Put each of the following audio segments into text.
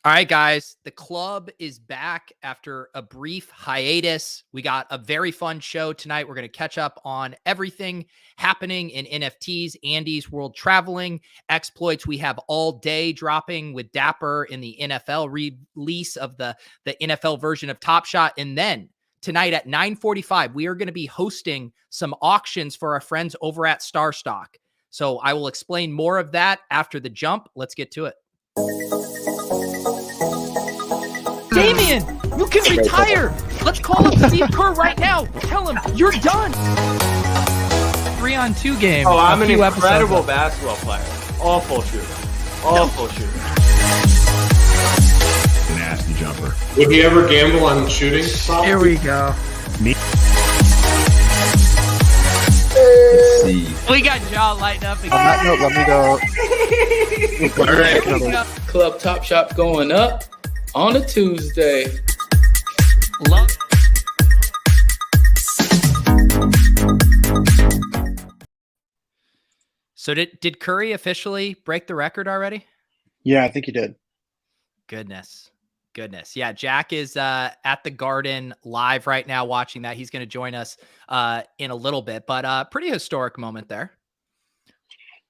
All right, guys, the club is back after a brief hiatus. We got a very fun show tonight. We're going to catch up on everything happening in NFTs, Andy's world traveling, exploits. We have all day dropping with Dapper in the NFL release of the NFL version of Top Shot. And then tonight at 9:45, we are going to be hosting some auctions for our friends over at StarStock. So I will explain more of that after the jump. Let's get to it. Damian, you can retire. Let's call up Steve Kerr right now. Tell him you're done. 3-on-2 game. Oh, I'm an incredible basketball player. Awful shooter. Awful shooter. Nasty jumper. Would you ever gamble on shooting? Here we go. Me. We got jaw lighting up again. On that note, let me go. All right. Club Top Shop going up on a Tuesday. Love. So did Curry officially break the record already? Yeah, I think he did. Goodness. Yeah, Jack is at the Garden live right now watching that. He's going to join us in a little bit, but pretty historic moment there.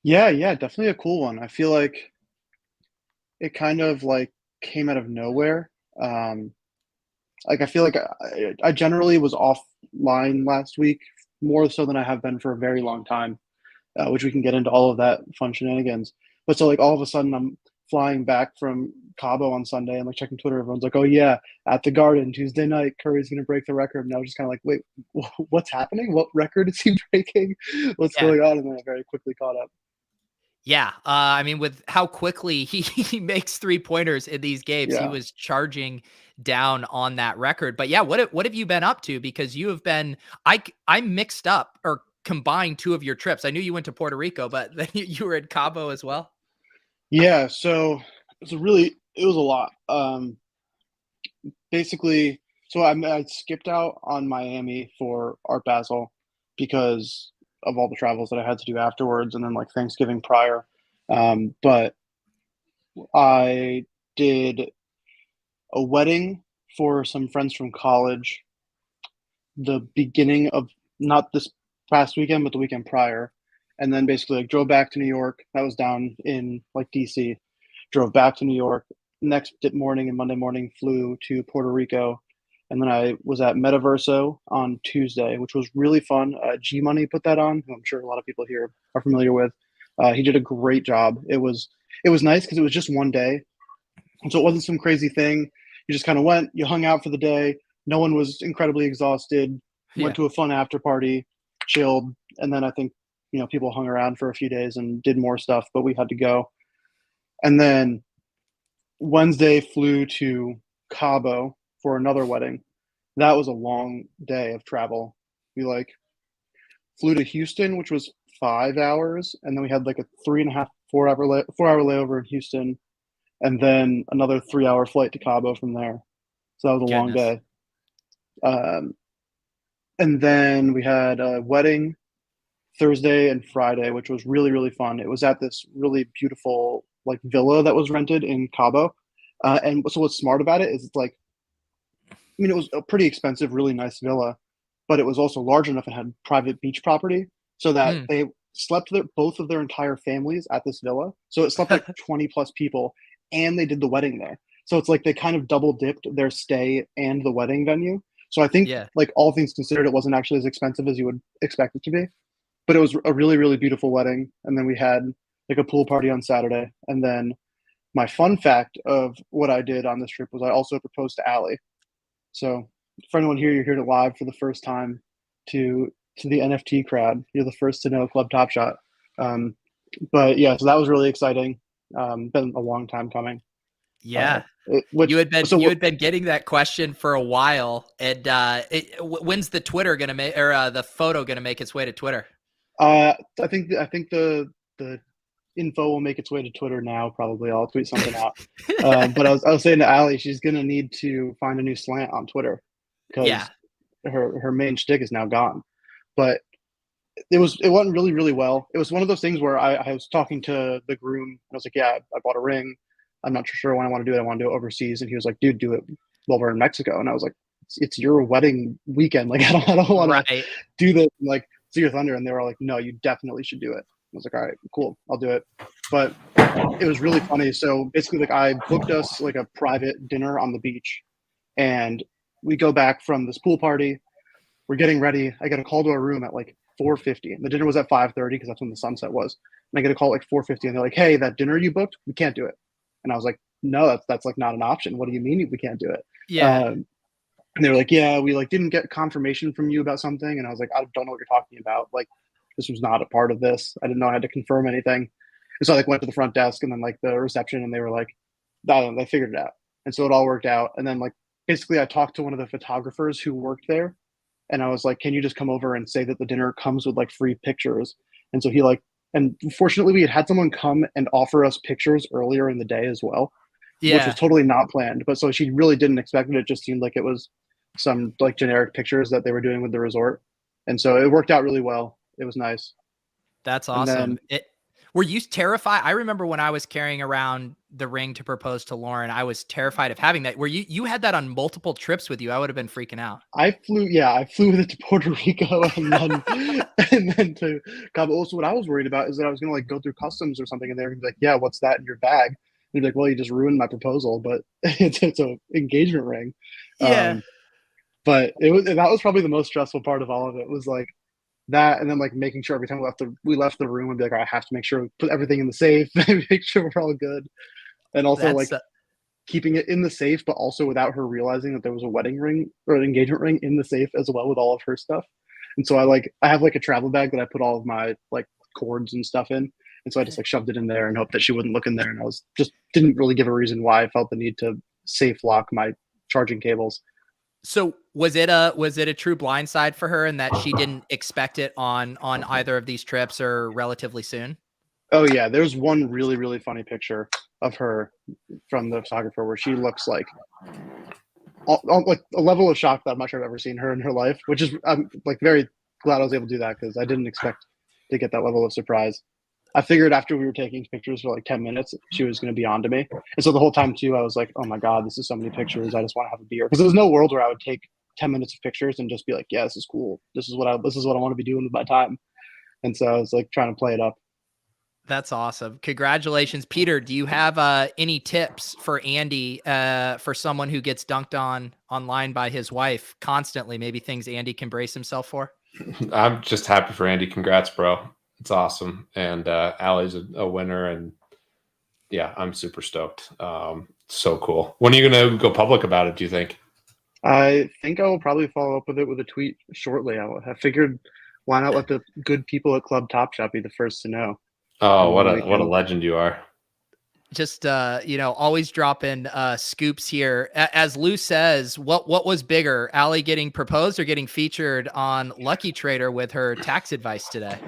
Yeah, definitely a cool one. I feel like it kind of like came out of nowhere. I feel like I generally was offline last week, more so than I have been for a very long time, which we can get into all of that fun shenanigans. But so like all of a sudden I'm flying back from Cabo on Sunday and like checking Twitter. Everyone's like, oh yeah, at the Garden Tuesday night, Curry's going to break the record. And I was just kind of like, wait, what's happening? What record is he breaking? What's going on? And then I very quickly caught up. Yeah. I mean, with how quickly he makes 3-pointers in these games, he was charging down on that record. But yeah, what have you been up to? Because you have been, I mixed up or combined 2 of your trips. I knew you went to Puerto Rico, but then you were at Cabo as well. Yeah. So it was a lot. Basically, so I skipped out on Miami for Art Basel because of all the travels that I had to do afterwards, and then like Thanksgiving prior. But I did a wedding for some friends from college the beginning of not this past weekend, but the weekend prior. And then basically like drove back to New York. That was down in like DC. Drove back to New York. Next morning and Monday morning flew to Puerto Rico. And then I was at Metaverso on Tuesday, which was really fun. G Money put that on, who I'm sure a lot of people here are familiar with. He did a great job. It was nice because it was just one day. And so it wasn't some crazy thing. You just kind of went, you hung out for the day. No one was incredibly exhausted. Went to a fun after party, chilled. And then I think, people hung around for a few days and did more stuff, but we had to go. And then Wednesday flew to Cabo for another wedding. That was a long day of travel. We flew to Houston, which was 5 hours, and then we had like a 3.5, 4 hour layover in Houston, and then another 3-hour flight to Cabo from there. So that was a long day. And then we had a wedding Thursday and Friday, which was really, really fun. It was at this really beautiful like villa that was rented in Cabo. And so what's smart about it is it's like, it was a pretty expensive, really nice villa, but it was also large enough and had private beach property so that they slept both of their entire families at this villa. So it slept like 20 plus people, and they did the wedding there. So it's like they kind of double dipped their stay and the wedding venue. So I think like all things considered, it wasn't actually as expensive as you would expect it to be, but it was a really, really beautiful wedding. And then we had like a pool party on Saturday. And then my fun fact of what I did on this trip was I also proposed to Allie. So for anyone here, you're here to live for the first time to the NFT crowd. You're the first to know Club Top Shot. But yeah, so that was really exciting. Been a long time coming. Yeah. You had been getting that question for a while. And when's the Twitter going to make, or the photo going to make its way to Twitter? I think the info will make its way to Twitter now. Probably I'll tweet something out. But I was saying to Allie, she's gonna need to find a new slant on Twitter because her main shtick is now gone. But it went really, really well. It was one of those things where I was talking to the groom and I was like, yeah, I bought a ring. I'm not sure when I want to do it. I want to do it overseas. And he was like, dude, do it while we're in Mexico. And I was like, it's your wedding weekend. Like, I don't want to do this and, like, see your thunder. And they were all like, no, you definitely should do it. I was like, all right, cool, I'll do it. But it was really funny. So basically, like, I booked us like a private dinner on the beach, and we go back from this pool party. We're getting ready. I get a call to our room at like 4:50, and the dinner was at 5:30 because that's when the sunset was. And I get a call at like 4:50, and they're like, "Hey, that dinner you booked, we can't do it." And I was like, "No, that's like not an option. What do you mean we can't do it?" Yeah. And they were like, "Yeah, we like didn't get confirmation from you about something." And I was like, "I don't know what you're talking about. Like, this was not a part of this. I didn't know I had to confirm anything." And so I like went to the front desk and then like the reception, and they were like, they figured it out. And so it all worked out. And then like basically I talked to one of the photographers who worked there, and I was like, "Can you just come over and say that the dinner comes with like free pictures?" And so he like, and fortunately we had someone come and offer us pictures earlier in the day as well, which was totally not planned. But so she really didn't expect it. It just seemed like it was some like generic pictures that they were doing with the resort. And so it worked out really well. It was nice. That's awesome. Were you terrified? I remember when I was carrying around the ring to propose to Lauren, I was terrified of having that. Were you had that on multiple trips with you? I would have been freaking out. I flew with it to Puerto Rico and then to Cabo. Also, what I was worried about is that I was gonna like go through customs or something, and they're gonna be like, "Yeah, what's that in your bag?" And be like, "Well, you just ruined my proposal," but it's an engagement ring. Yeah. But that was probably the most stressful part of all of it, was like that, and then like making sure every time we left the room and be like, "I have to make sure we put everything in the safe, make sure we're all good," and also like keeping it in the safe, but also without her realizing that there was a wedding ring or an engagement ring in the safe as well with all of her stuff. And so I have like a travel bag that I put all of my like cords and stuff in. And so I just like shoved it in there and hoped that she wouldn't look in there. And I was just didn't really give a reason why I felt the need to safe lock my charging cables. So was it a true blindside for her, in that she didn't expect it on either of these trips or relatively soon? Oh yeah, there's one really, really funny picture of her from the photographer where she looks like like a level of shock that I'm not sure I've ever seen her in her life, which is, I'm like very glad I was able to do that, because I didn't expect to get that level of surprise. I figured after we were taking pictures for like 10 minutes, she was going to be on to me. And so the whole time too, I was like, "Oh my God, this is so many pictures. I just want to have a beer." Because there's no world where I would take 10 minutes of pictures and just be like, "Yeah, this is cool. This is what I want to be doing with my time." And so I was like trying to play it up. That's awesome. Congratulations. Peter, do you have any tips for Andy, for someone who gets dunked on online by his wife constantly? Maybe things Andy can brace himself for? I'm just happy for Andy. Congrats, bro. It's awesome. And Allie's a winner. And yeah, I'm super stoked. So cool. When are you going to go public about it, do you think? I think I will probably follow up with it with a tweet shortly. I figured, why not let the good people at Club Topshot be the first to know? Oh, what a legend you are. Just always dropping scoops here. As Lou says, what was bigger, Allie getting proposed or getting featured on Lucky Trader with her tax advice today?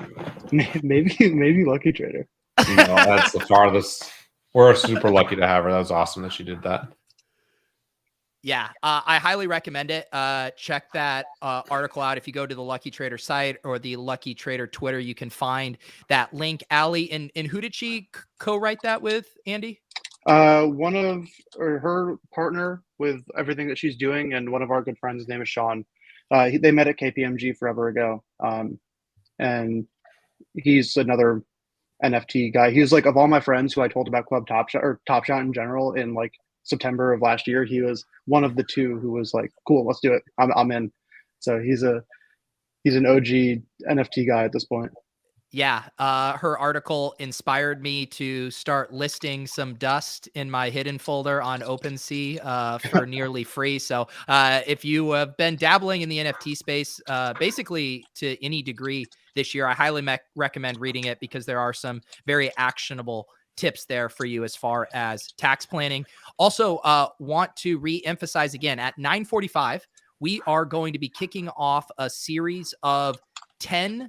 Maybe Lucky Trader. That's the farthest. We're super lucky to have her. That was awesome that she did that. Yeah, I highly recommend it. Check that article out. If you go to the Lucky Trader site or the Lucky Trader Twitter, you can find that link. Allie, and who did she co-write that with, Andy? One of her partner with everything that she's doing, and one of our good friends, his name is Sean. They met at KPMG forever ago, and he's another NFT guy. He was like, of all my friends who I told about Club Topshot or Topshot in general in like September of last year, he was one of the two who was like, "Cool, let's do it. I'm in." So he's an OG NFT guy at this point. Yeah, her article inspired me to start listing some dust in my hidden folder on OpenSea for nearly free. So if you have been dabbling in the NFT space, basically to any degree this year, I highly recommend reading it, because there are some very actionable tips there for you as far as tax planning. Also, want to re-emphasize again, at 9:45, we are going to be kicking off a series of 10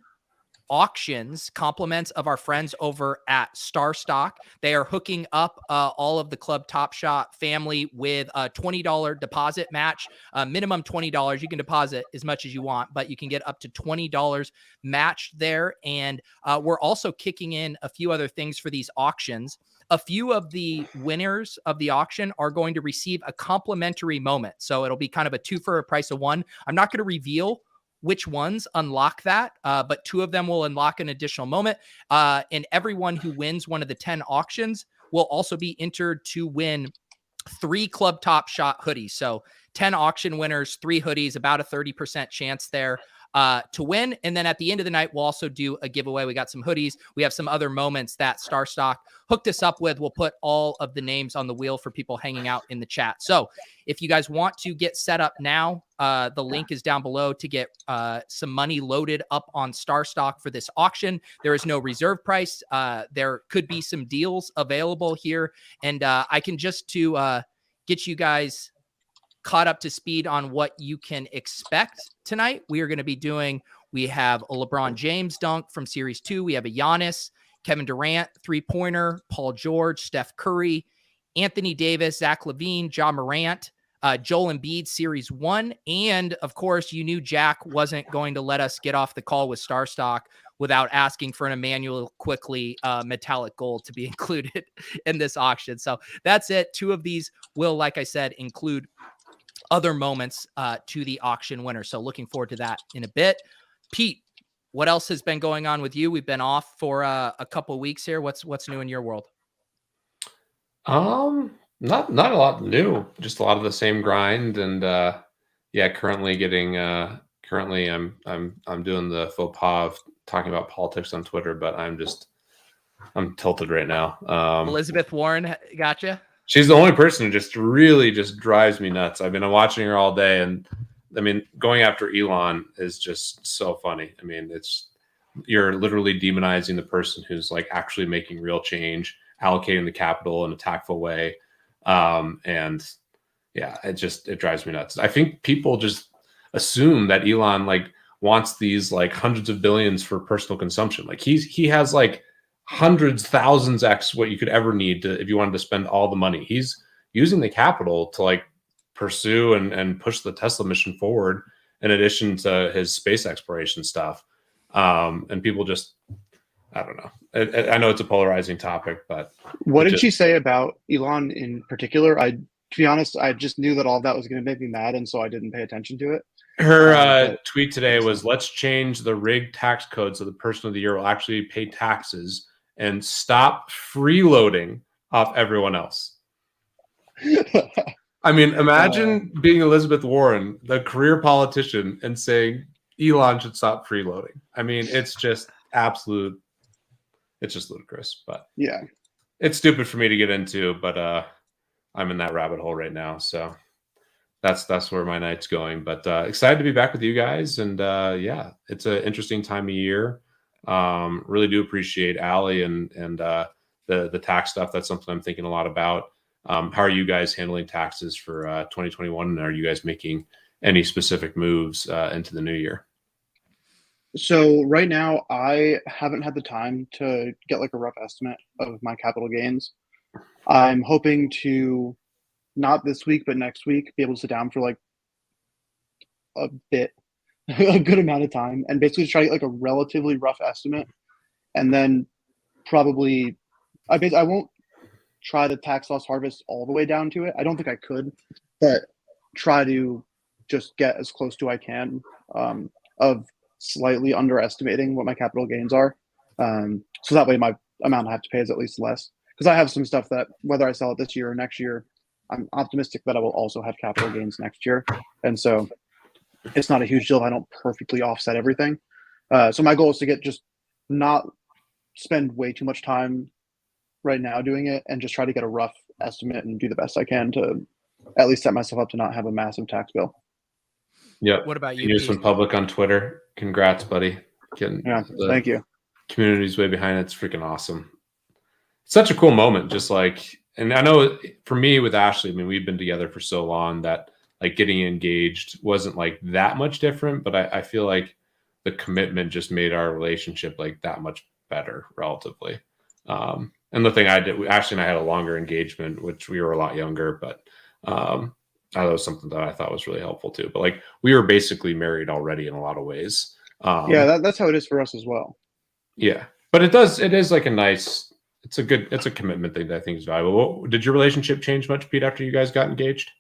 auctions, compliments of our friends over at StarStock. They are hooking up all of the Club Topshot family with a $20 deposit match, minimum $20. You can deposit as much as you want, but you can get up to $20 matched there. And we're also kicking in a few other things for these auctions. a few of the winners of the auction are going to receive a complimentary moment. So it'll be kind of a 2 for a price of 1. I'm not going to reveal which ones unlock that, but 2 of them will unlock an additional moment. And everyone who wins one of the 10 auctions will also be entered to win 3 Club Top Shot hoodies. So 10 auction winners, 3 hoodies, about a 30% chance there to win. And then at the end of the night, we'll also do a giveaway. We got some hoodies. We have some other moments that StarStock hooked us up with. We'll put all of the names on the wheel for people hanging out in the chat. So if you guys want to get set up now, the link is down below to get some money loaded up on StarStock for this auction. There is no reserve price. There could be some deals available here. And I can just to get you guys caught up to speed on what you can expect tonight. We are going to be we have a LeBron James dunk from Series 2. We have a Giannis, Kevin Durant, 3-pointer, Paul George, Steph Curry, Anthony Davis, Zach LaVine, Ja Morant, Joel Embiid, Series 1. And, of course, you knew Jack wasn't going to let us get off the call with StarStock without asking for an Emmanuel Quickly metallic gold to be included in this auction. So that's it. 2 of these will, like I said, include other moments to the auction winner. So looking forward to that in a bit. Pete, what else has been going on with you? We've been off for a couple of weeks here. What's new in your world? Not a lot new, just a lot of the same grind. And currently I'm doing the faux pas of talking about politics on Twitter, but I'm tilted right now. Elizabeth Warren gotcha. She's the only person who just really just drives me nuts. I've been watching her all day, and I mean, going after Elon is just so funny. I mean, you're literally demonizing the person who's like actually making real change, allocating the capital in a tactful way. And yeah, it drives me nuts. I think people just assume that Elon like wants these like hundreds of billions for personal consumption. Like he has like hundreds, thousands X what you could ever need if you wanted to spend all the money. He's using the capital to like pursue and push the Tesla mission forward in addition to his space exploration stuff. And people just, I don't know. I know it's a polarizing topic, but what did she say about Elon in particular? To be honest, I just knew that all of that was going to make me mad, and so I didn't pay attention to it. Her tweet today was, let's change the rig tax code so the person of the year will actually pay taxes and stop freeloading off everyone else. I mean, imagine being Elizabeth Warren, the career politician, and saying Elon should stop freeloading. I mean, it's just ludicrous. But yeah, it's stupid for me to get into, but I'm in that rabbit hole right now. So that's where my night's going. But excited to be back with you guys. And yeah, it's an interesting time of year. Really do appreciate Allie and the tax stuff. That's something I'm thinking a lot about. How are you guys handling taxes for 2021? And are you guys making any specific moves into the new year? So right now, I haven't had the time to get like a rough estimate of my capital gains. I'm hoping to, not this week, but next week, be able to sit down for like a good amount of time and basically try to get like a relatively rough estimate. And then probably, I won't try to tax loss harvest all the way down to it. I don't think I could, but try to just get as close to I can of slightly underestimating what my capital gains are. So that way my amount I have to pay is at least less. Because I have some stuff that whether I sell it this year or next year, I'm optimistic that I will also have capital gains next year. And so it's not a huge deal if I don't perfectly offset everything. So my goal is to just not spend way too much time right now doing it and just try to get a rough estimate and do the best I can to at least set myself up to not have a massive tax bill. Yep. What about you? You just went public on Twitter. Congrats, buddy. Thank you. Community's way behind it. It's freaking awesome. Such a cool moment. Just like, and I know for me with Ashley, I mean, we've been together for so long that like getting engaged wasn't like that much different, but I feel like the commitment just made our relationship like that much better relatively. And the thing I did, Ashley and I had a longer engagement, which we were a lot younger, but that was something that I thought was really helpful too. But like we were basically married already in a lot of ways. Yeah, that's how it is for us as well. Yeah, but it is like a nice it's a commitment thing that I think is valuable. Did your relationship change much, Pete, after you guys got engaged?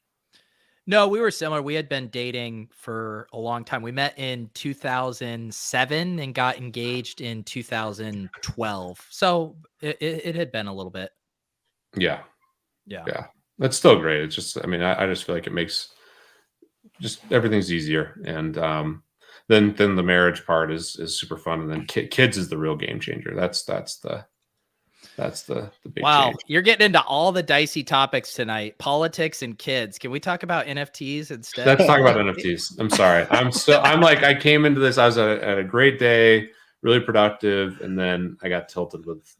No, we were similar. We had been dating for a long time. We met in 2007 and got engaged in 2012. So it had been a little bit. Yeah. Yeah. Yeah. That's still great. It's just, I mean, I just feel like it makes just everything's easier. And then the marriage part is super fun. And then kids is the real game changer. That's the big Wow. change. You're getting into all the dicey topics tonight. Politics and kids. Can we talk about NFTs instead? Let's talk about NFTs. I'm sorry. I'm like, I came into this, I was at a great day, really productive. And then I got tilted with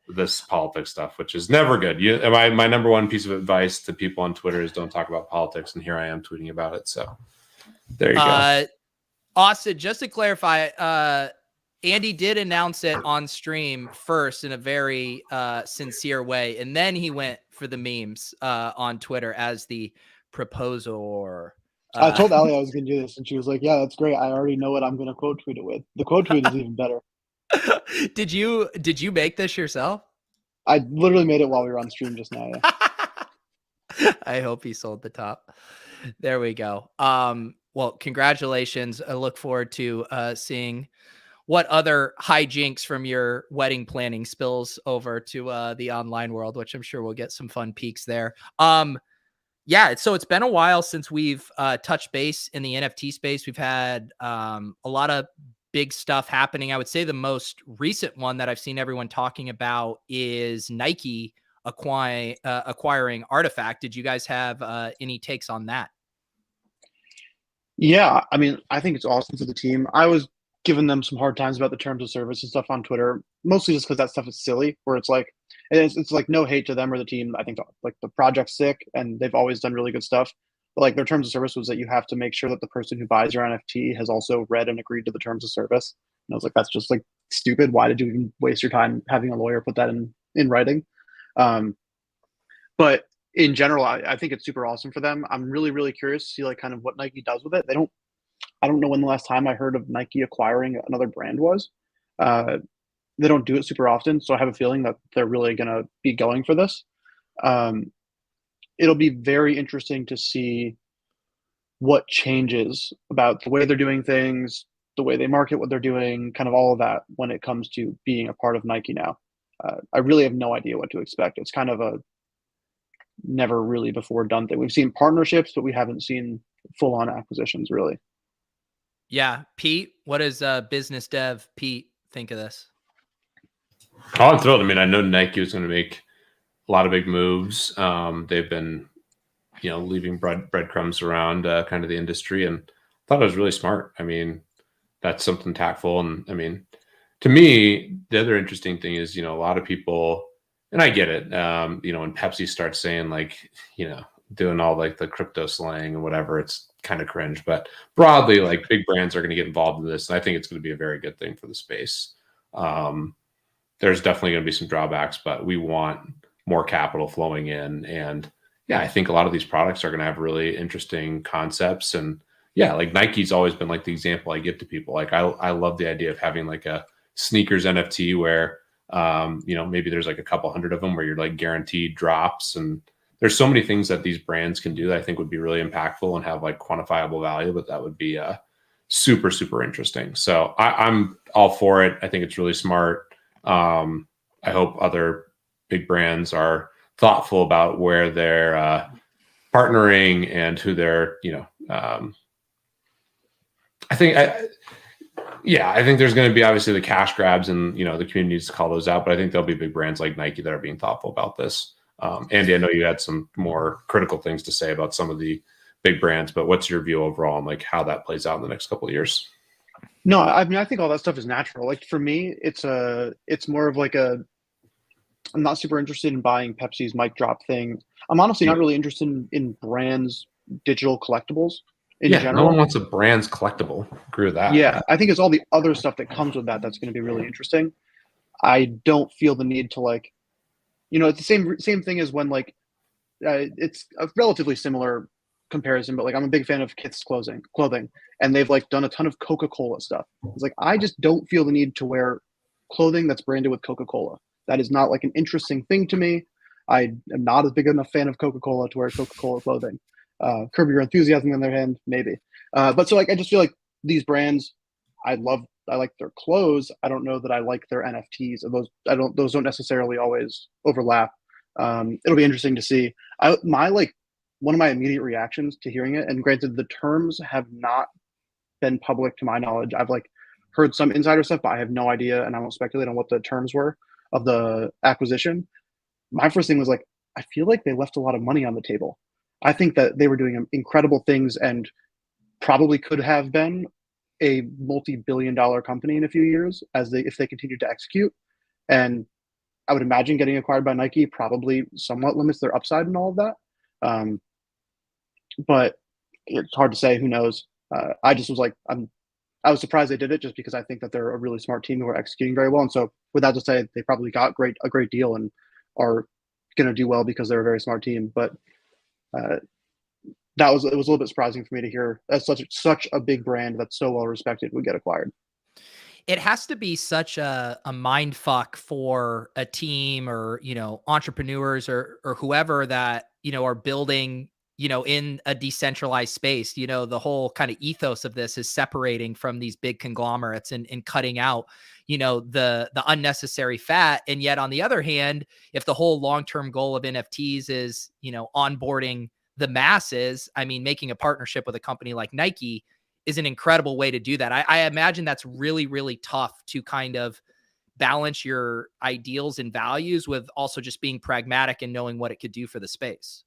this politics stuff, which is never good. My number one piece of advice to people on Twitter is don't talk about politics. And here I am tweeting about it. So there you go. Austin, just to clarify, Andy did announce it on stream first in a very sincere way. And then he went for the memes on Twitter as the proposer. I told Ali I was going to do this, and she was like, yeah, that's great. I already know what I'm going to quote tweet it with. The quote tweet is even better. Did you make this yourself? I literally made it while we were on stream just now. Yeah. I hope he sold the top. There we go. Well, congratulations. I look forward to seeing what other hijinks from your wedding planning spills over to the online world, which I'm sure we'll get some fun peeks there. Yeah, so it's been a while since we've touched base in the NFT space. We've had a lot of big stuff happening. I would say the most recent one that I've seen everyone talking about is Nike acquiring Artifact. Did you guys have any takes on that? Yeah, I mean, I think it's awesome for the team. I was giving them some hard times about the terms of service and stuff on Twitter, mostly just because that stuff is silly, where it's like, it's like no hate to them or the team. I think like the project's sick and they've always done really good stuff. But like their terms of service was that you have to make sure that the person who buys your NFT has also read and agreed to the terms of service. And I was like, that's just like stupid. Why did you even waste your time having a lawyer put that in writing? But in general, I think it's super awesome for them. I'm really, really curious to see like kind of what Nike does with it. I don't know when the last time I heard of Nike acquiring another brand was. They don't do it super often, so I have a feeling that they're really going to be going for this. It'll be very interesting to see what changes about the way they're doing things, the way they market what they're doing, kind of all of that when it comes to being a part of Nike now. I really have no idea what to expect. It's kind of a never really before done thing. We've seen partnerships, but we haven't seen full-on acquisitions really. Yeah. Pete, what does business dev Pete think of this? Oh, I'm thrilled. I mean, I know Nike was going to make a lot of big moves. They've been, leaving breadcrumbs around kind of the industry, and I thought it was really smart. I mean, that's something tactful. And I mean, to me, the other interesting thing is, a lot of people, and I get it, when Pepsi starts saying like, doing all like the crypto slang and whatever, it's kind of cringe, but broadly, like big brands are going to get involved in this. And I think it's going to be a very good thing for the space. There's definitely going to be some drawbacks, but we want more capital flowing in. And yeah, I think a lot of these products are going to have really interesting concepts. And yeah, like Nike's always been like the example I give to people. Like I love the idea of having like a sneakers NFT where, maybe there's like a couple hundred of them where you're like guaranteed drops. And there's so many things that these brands can do that I think would be really impactful and have like quantifiable value, but that would be super, super interesting. So I'm all for it. I think it's really smart. I hope other big brands are thoughtful about where they're partnering and who they're, I think there's going to be obviously the cash grabs and, the community needs to call those out, but I think there'll be big brands like Nike that are being thoughtful about this. Andy, I know you had some more critical things to say about some of the big brands, but what's your view overall on like how that plays out in the next couple of years? No, I mean, I think all that stuff is natural. Like for me, it's more of like I'm not super interested in buying Pepsi's mic drop thing. I'm honestly not really interested in brands' digital collectibles in general. No one wants a brand's collectible. Agree with that. Yeah, I think it's all the other stuff that comes with that's going to be really interesting. I don't feel the need to like, it's the same thing as when like, it's a relatively similar comparison, but like I'm a big fan of Kith's clothing, and they've like done a ton of Coca-Cola stuff. It's like I just don't feel the need to wear clothing that's branded with Coca-Cola. That is not like an interesting thing to me. I am not as big enough fan of Coca-Cola to wear Coca-Cola clothing. Curb Your Enthusiasm on their hand, maybe. But so like I just feel like these brands, I like their clothes. I don't know that I like their NFTs. Those don't necessarily always overlap. It'll be interesting to see. One of my immediate reactions to hearing it, and granted the terms have not been public to my knowledge. I've like heard some insider stuff, but I have no idea, and I won't speculate on what the terms were of the acquisition. My first thing was like, I feel like they left a lot of money on the table. I think that they were doing incredible things and probably could have been a multi-billion-dollar company in a few years if they continue to execute. And I would imagine getting acquired by Nike probably somewhat limits their upside and all of that. But it's hard to say. Who knows? I just was like, I was surprised they did it just because I think that they're a really smart team who are executing very well. And so with that to say, they probably got a great deal and are going to do well because they're a very smart team. But it was a little bit surprising for me to hear that such a big brand that's so well respected would get acquired. It has to be such a mind fuck for a team or, entrepreneurs or whoever that, are building, in a decentralized space. The whole kind of ethos of this is separating from these big conglomerates and cutting out, the unnecessary fat. And yet on the other hand, if the whole long-term goal of NFTs is, onboarding the masses, I mean, making a partnership with a company like Nike is an incredible way to do that. I imagine that's really, really tough to kind of balance your ideals and values with also just being pragmatic and knowing what it could do for the space.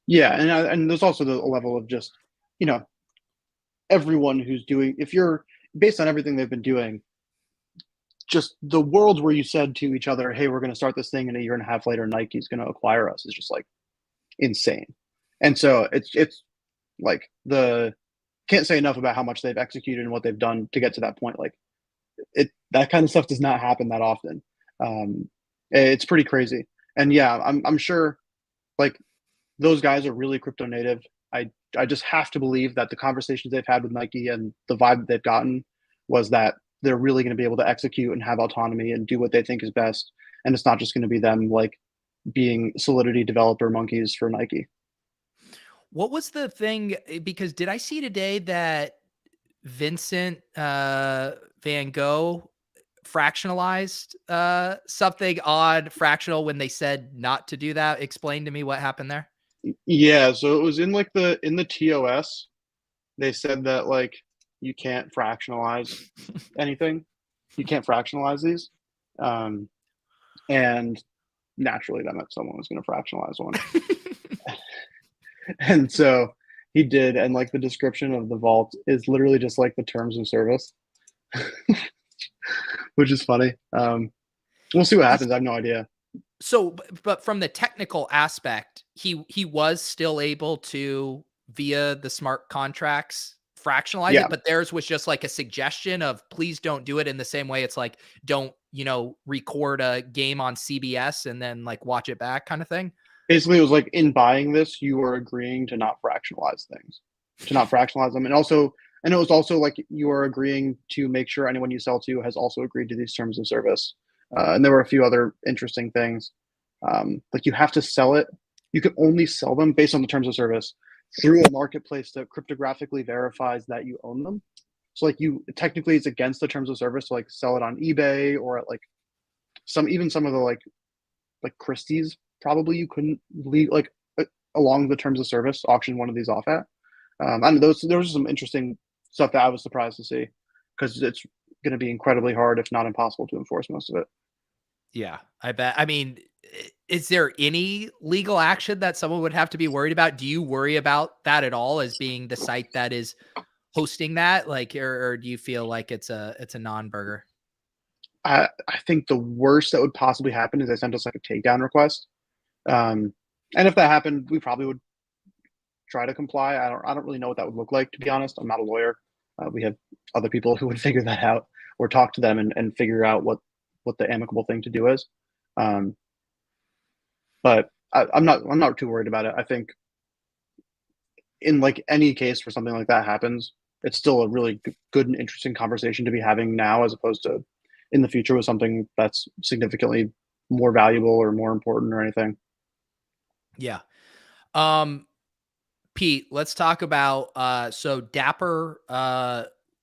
Yeah. And there's also the level of just, everyone who's doing, if you're based on everything they've been doing, just the world where you said to each other, hey, we're going to start this thing and a year and a half later, Nike's going to acquire us is just like insane. And so it's like can't say enough about how much they've executed and what they've done to get to that point. Like that kind of stuff does not happen that often. It's pretty crazy. And yeah, I'm sure like those guys are really crypto native. I just have to believe that the conversations they've had with Nike and the vibe that they've gotten was that they're really going to be able to execute and have autonomy and do what they think is best. And it's not just going to be them like being Solidity developer monkeys for Nike. What was the thing? Because did I see today that Vincent Van Gogh fractionalized something on fractional when they said not to do that? Explain to me what happened there. Yeah, so it was in the TOS. They said that like you can't fractionalize anything. You can't fractionalize these. And naturally that meant someone was going to fractionalize one. And so he did, and like the description of the vault is literally just like the terms of service, which is funny. We'll see what happens. I have no idea. So, but from the technical aspect, he was still able to, via the smart contracts, fractionalize it, but theirs was just like a suggestion of please don't do it in the same way. It's like, don't, record a game on CBS and then like watch it back kind of thing. Basically, it was like in buying this, you were agreeing to not fractionalize things, to not fractionalize them. And it was also like you are agreeing to make sure anyone you sell to has also agreed to these terms of service. And there were a few other interesting things. Like you have to sell it. You can only sell them based on the terms of service through a marketplace that cryptographically verifies that you own them. So like technically it's against the terms of service to like sell it on eBay or at like some of the like Christie's. Probably you couldn't along the terms of service auction one of these off at. And there was some interesting stuff that I was surprised to see because it's going to be incredibly hard, if not impossible, to enforce most of it. Yeah, I bet. I mean, is there any legal action that someone would have to be worried about? Do you worry about that at all as being the site that is hosting that? Like, or do you feel like it's a non-burger? I think the worst that would possibly happen is they sent us like a takedown request. And if that happened, we probably would try to comply. I don't really know what that would look like, to be honest. I'm not a lawyer. We have other people who would figure that out or talk to them and figure out what the amicable thing to do is. But I'm not too worried about it. I think in like any case where something like that happens, it's still a really good and interesting conversation to be having now, as opposed to in the future with something that's significantly more valuable or more important or anything. Yeah. Pete, let's talk about so Dapper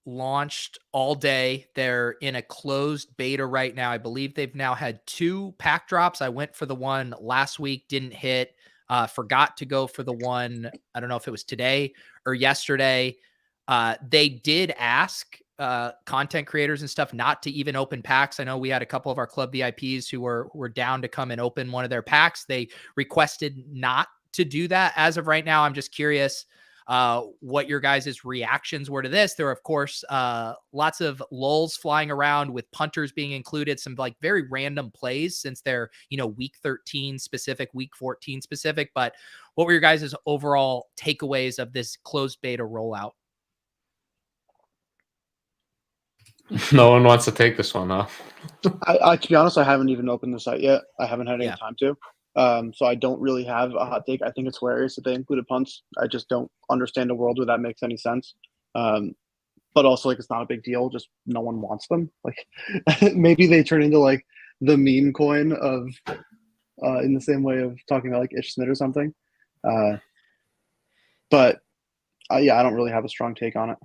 launched all day. They're in a closed beta right now. I believe they've now had 2 pack drops. I went for the one last week, didn't hit. Forgot to go for the one, I don't know if it was today or yesterday. They did ask content creators and stuff not to even open packs. I know we had a couple of our club VIPs who were down to come and open one of their packs. They requested not to do that as of right now. I'm just curious what your guys' reactions were to this. There are, of course, lots of lulls flying around with punters being included, some like very random plays since they're, week 13 specific, week 14 specific. But what were your guys' overall takeaways of this closed beta rollout? No one wants to take this one, huh? I to be honest, I haven't even opened the site yet. I haven't had any Yeah. time to. So I don't really have a hot take. I think it's hilarious that they included punts. I just don't understand a world where that makes any sense. But also, like, it's not a big deal. Just no one wants them. Like, maybe they turn into like the meme coin of, in the same way of talking about like Ish Smith or something. But yeah, I don't really have a strong take on it.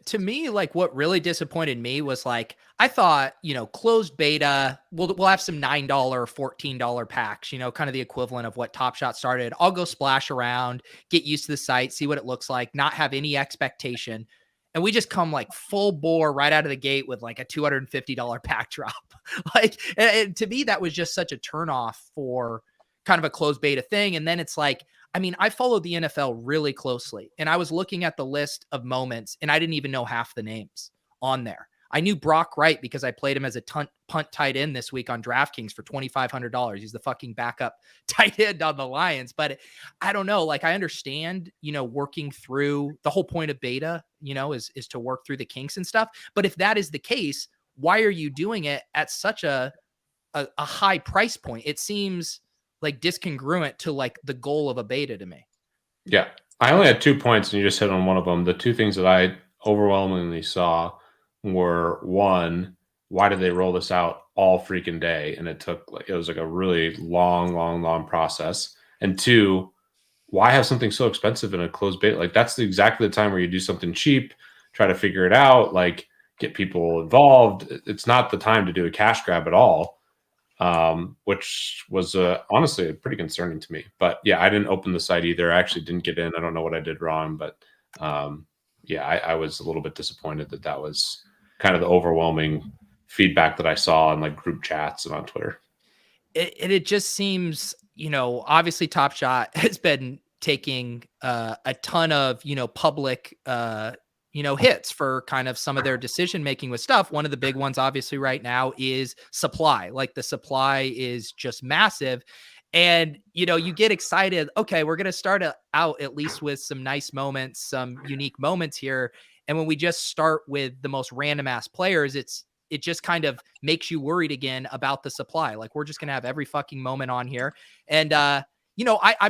To me, like, what really disappointed me was, like, I thought, closed beta, we'll have some $9, $14 packs, kind of the equivalent of what Topshot started. I'll go splash around, get used to the site, see what it looks like, not have any expectation. And we just come like full bore right out of the gate with like a $250 pack drop. Like, and to me, that was just such a turnoff for kind of a closed beta thing. And then it's like, I mean, I followed the NFL really closely, and I was looking at the list of moments, and I didn't even know half the names on there. I knew Brock Wright because I played him as a punt tight end this week on DraftKings for $2,500. He's the fucking backup tight end on the Lions. But I don't know. Like, I understand, working through the whole point of beta, is to work through the kinks and stuff. But if that is the case, why are you doing it at such a high price point? It seems like discongruent to like the goal of a beta to me. Yeah. I only had 2 points and you just hit on one of them. The 2 things that I overwhelmingly saw were, one, why did they roll this out all freaking day? And it was like a really long process. And 2, why have something so expensive in a closed beta? Like, that's exactly the time where you do something cheap, try to figure it out, like get people involved. It's not the time to do a cash grab at all. Which was honestly pretty concerning to me. But yeah, I didn't open the site either. I actually didn't get in. I don't know what I did wrong, but yeah, I was a little bit disappointed that was kind of the overwhelming feedback that I saw in like group chats and on Twitter. It just seems, obviously Topshot has been taking a ton of, public hits for kind of some of their decision making with stuff. One of the big ones, obviously, right now is supply. Like, the supply is just massive. And, you get excited. Okay, we're going to start out at least with some nice moments, some unique moments here. And when we just start with the most random ass players, it just kind of makes you worried again about the supply. Like, we're just going to have every fucking moment on here. And, I'm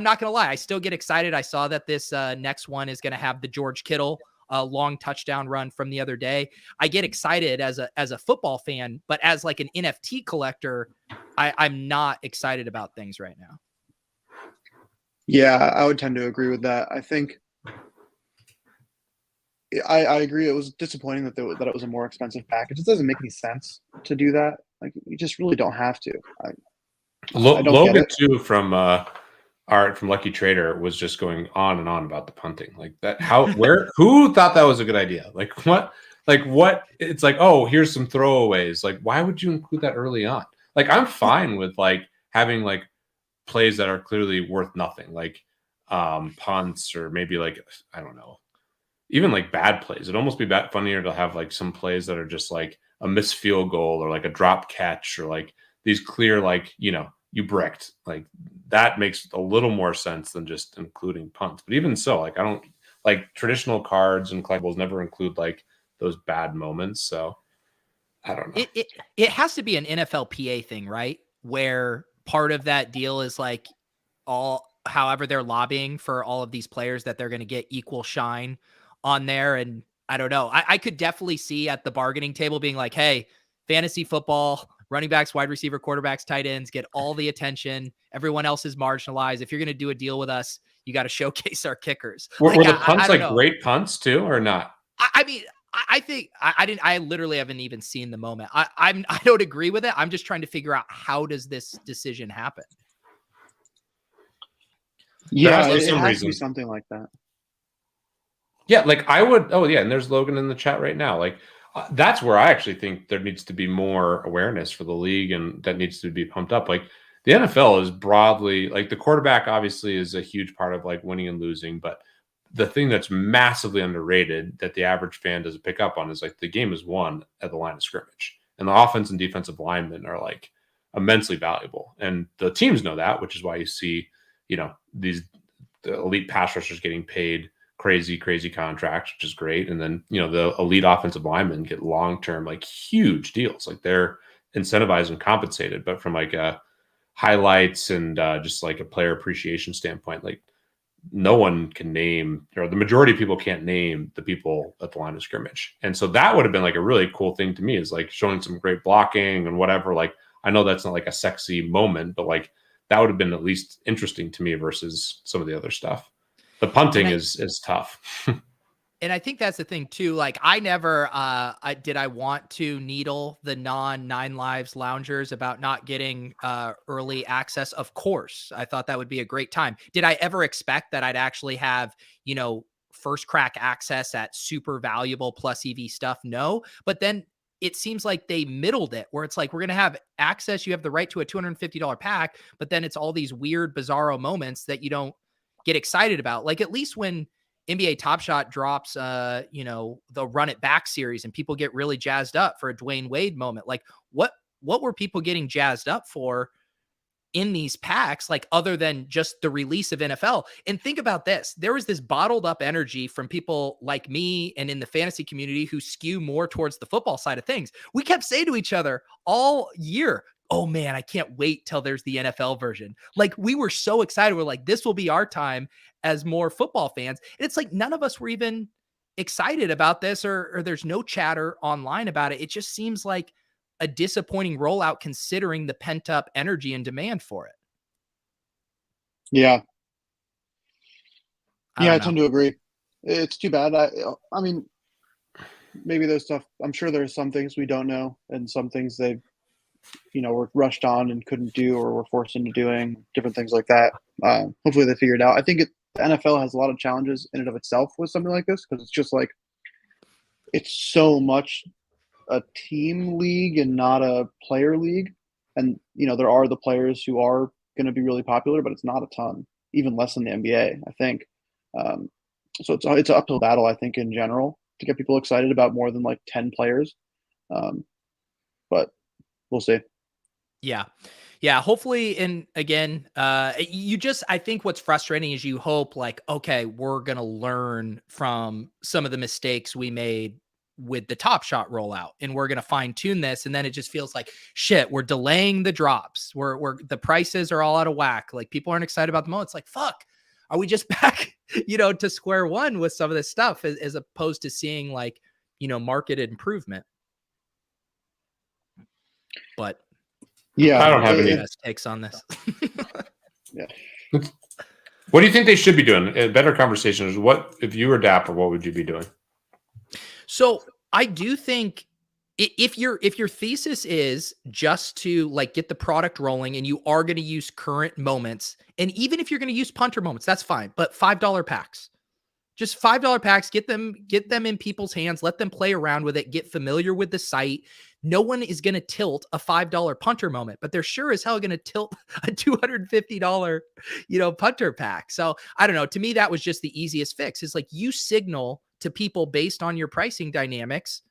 not going to lie. I still get excited. I saw that this next one is going to have the George Kittle long touchdown run from the other day. I get excited as a football fan, but as like an NFT collector, I'm not excited about things right now. Yeah, I would tend to agree with that. I think I agree. It was disappointing that it was a more expensive package. It doesn't make any sense to do that. Like, you just really don't have to. I don't Logan get it. too from Art from Lucky Trader was just going on and on about the punting. Like, that, who thought that was a good idea? Like, what? It's like, oh, here's some throwaways. Like, why would you include that early on? Like, I'm fine with like having like plays that are clearly worth nothing, like punts, or maybe like, I don't know, even like bad plays. It'd almost be funnier to have like some plays that are just like a missed field goal or like a drop catch or like these clear, like, you bricked. Like, that makes a little more sense than just including punts. But even so, like, I don't like traditional cards and collectibles never include like those bad moments. So I don't know. It has to be an NFLPA thing, right? Where part of that deal is like however they're lobbying for all of these players that they're going to get equal shine on there. And I don't know. I could definitely see at the bargaining table being like, hey, fantasy football, running backs, wide receiver, quarterbacks, tight ends get all the attention. Everyone else is marginalized. If you're going to do a deal with us, you got to showcase our kickers. Were the punts I don't like know. great punts too, or not? I mean, I think I didn't. I literally haven't even seen the moment. I don't agree with it. I'm just trying to figure out how does this decision happen. Yeah, There has to be it some has to be reason. something like that. Yeah, like I would. Oh yeah, and there's Logan in the chat right now. Like that's where I actually think there needs to be more awareness for the league, and that needs to be pumped up. Like the NFL is broadly like the quarterback obviously is a huge part of like winning and losing, but the thing that's massively underrated that the average fan doesn't pick up on is like the game is won at the line of scrimmage, and the offense and defensive linemen are like immensely valuable, and the teams know that, which is why you see the elite pass rushers getting paid crazy contracts, which is great. And then, the elite offensive linemen get long-term, like huge deals. Like they're incentivized and compensated, but from like a highlights and just like a player appreciation standpoint, like no one can name, or the majority of people can't name the people at the line of scrimmage. And so that would have been like a really cool thing to me, is like showing some great blocking and whatever. Like, I know that's not like a sexy moment, but like that would have been at least interesting to me versus some of the other stuff. The punting is tough. And I think that's the thing too. Like I never, I want to needle the non-9 Lives loungers about not getting early access. Of course, I thought that would be a great time. Did I ever expect that I'd actually have, first crack access at super valuable plus EV stuff? No, but then it seems like they middled it where it's like, we're going to have access. You have the right to a $250 pack, but then it's all these weird, bizarro moments that you don't get excited about. Like at least when NBA Top Shot drops, the Run It Back series and people get really jazzed up for a Dwayne Wade moment. Like what were people getting jazzed up for in these packs, like other than just the release of NFL? And think about this. There was this bottled up energy from people like me and in the fantasy community who skew more towards the football side of things. We kept saying to each other all year, oh man, I can't wait till there's the NFL version. Like we were so excited. We're like, this will be our time as more football fans. And it's like, none of us were even excited about this, or there's no chatter online about it. It just seems like a disappointing rollout considering the pent up energy and demand for it. Yeah. I know. tend to agree. It's too bad. I mean, maybe there's stuff, I'm sure there's some things we don't know, and some things they were rushed on and couldn't do, or were forced into doing different things like that. Hopefully they figure it out. I think the NFL has a lot of challenges in and of itself with something like this, because it's just like, it's so much a team league and not a player league. And, there are the players who are going to be really popular, but it's not a ton, even less than the NBA, I think. So it's an uphill battle, I think, in general, to get people excited about more than like 10 players. But we'll see. Yeah. Hopefully. And again, I think what's frustrating is you hope like, okay, we're going to learn from some of the mistakes we made with the Top Shot rollout, and we're going to fine tune this. And then it just feels like shit. We're delaying the drops. We're the prices are all out of whack. Like people aren't excited about the moment. It's like, fuck, are we just back, to square one with some of this stuff, as opposed to seeing like, market improvement? But yeah, I don't have any takes on this. Yeah. What do you think they should be doing? A better conversation is, what if you were Dapper, what would you be doing? So I do think if your thesis is just to like get the product rolling, and you are going to use current moments, and even if you're going to use punter moments, that's fine. But $5 packs, just $5 packs, get them in people's hands, let them play around with it, get familiar with the site. No one is going to tilt a $5 punter moment, but they're sure as hell going to tilt a $250, punter pack. So I don't know. To me, that was just the easiest fix. Is like you signal to people based on your pricing dynamics,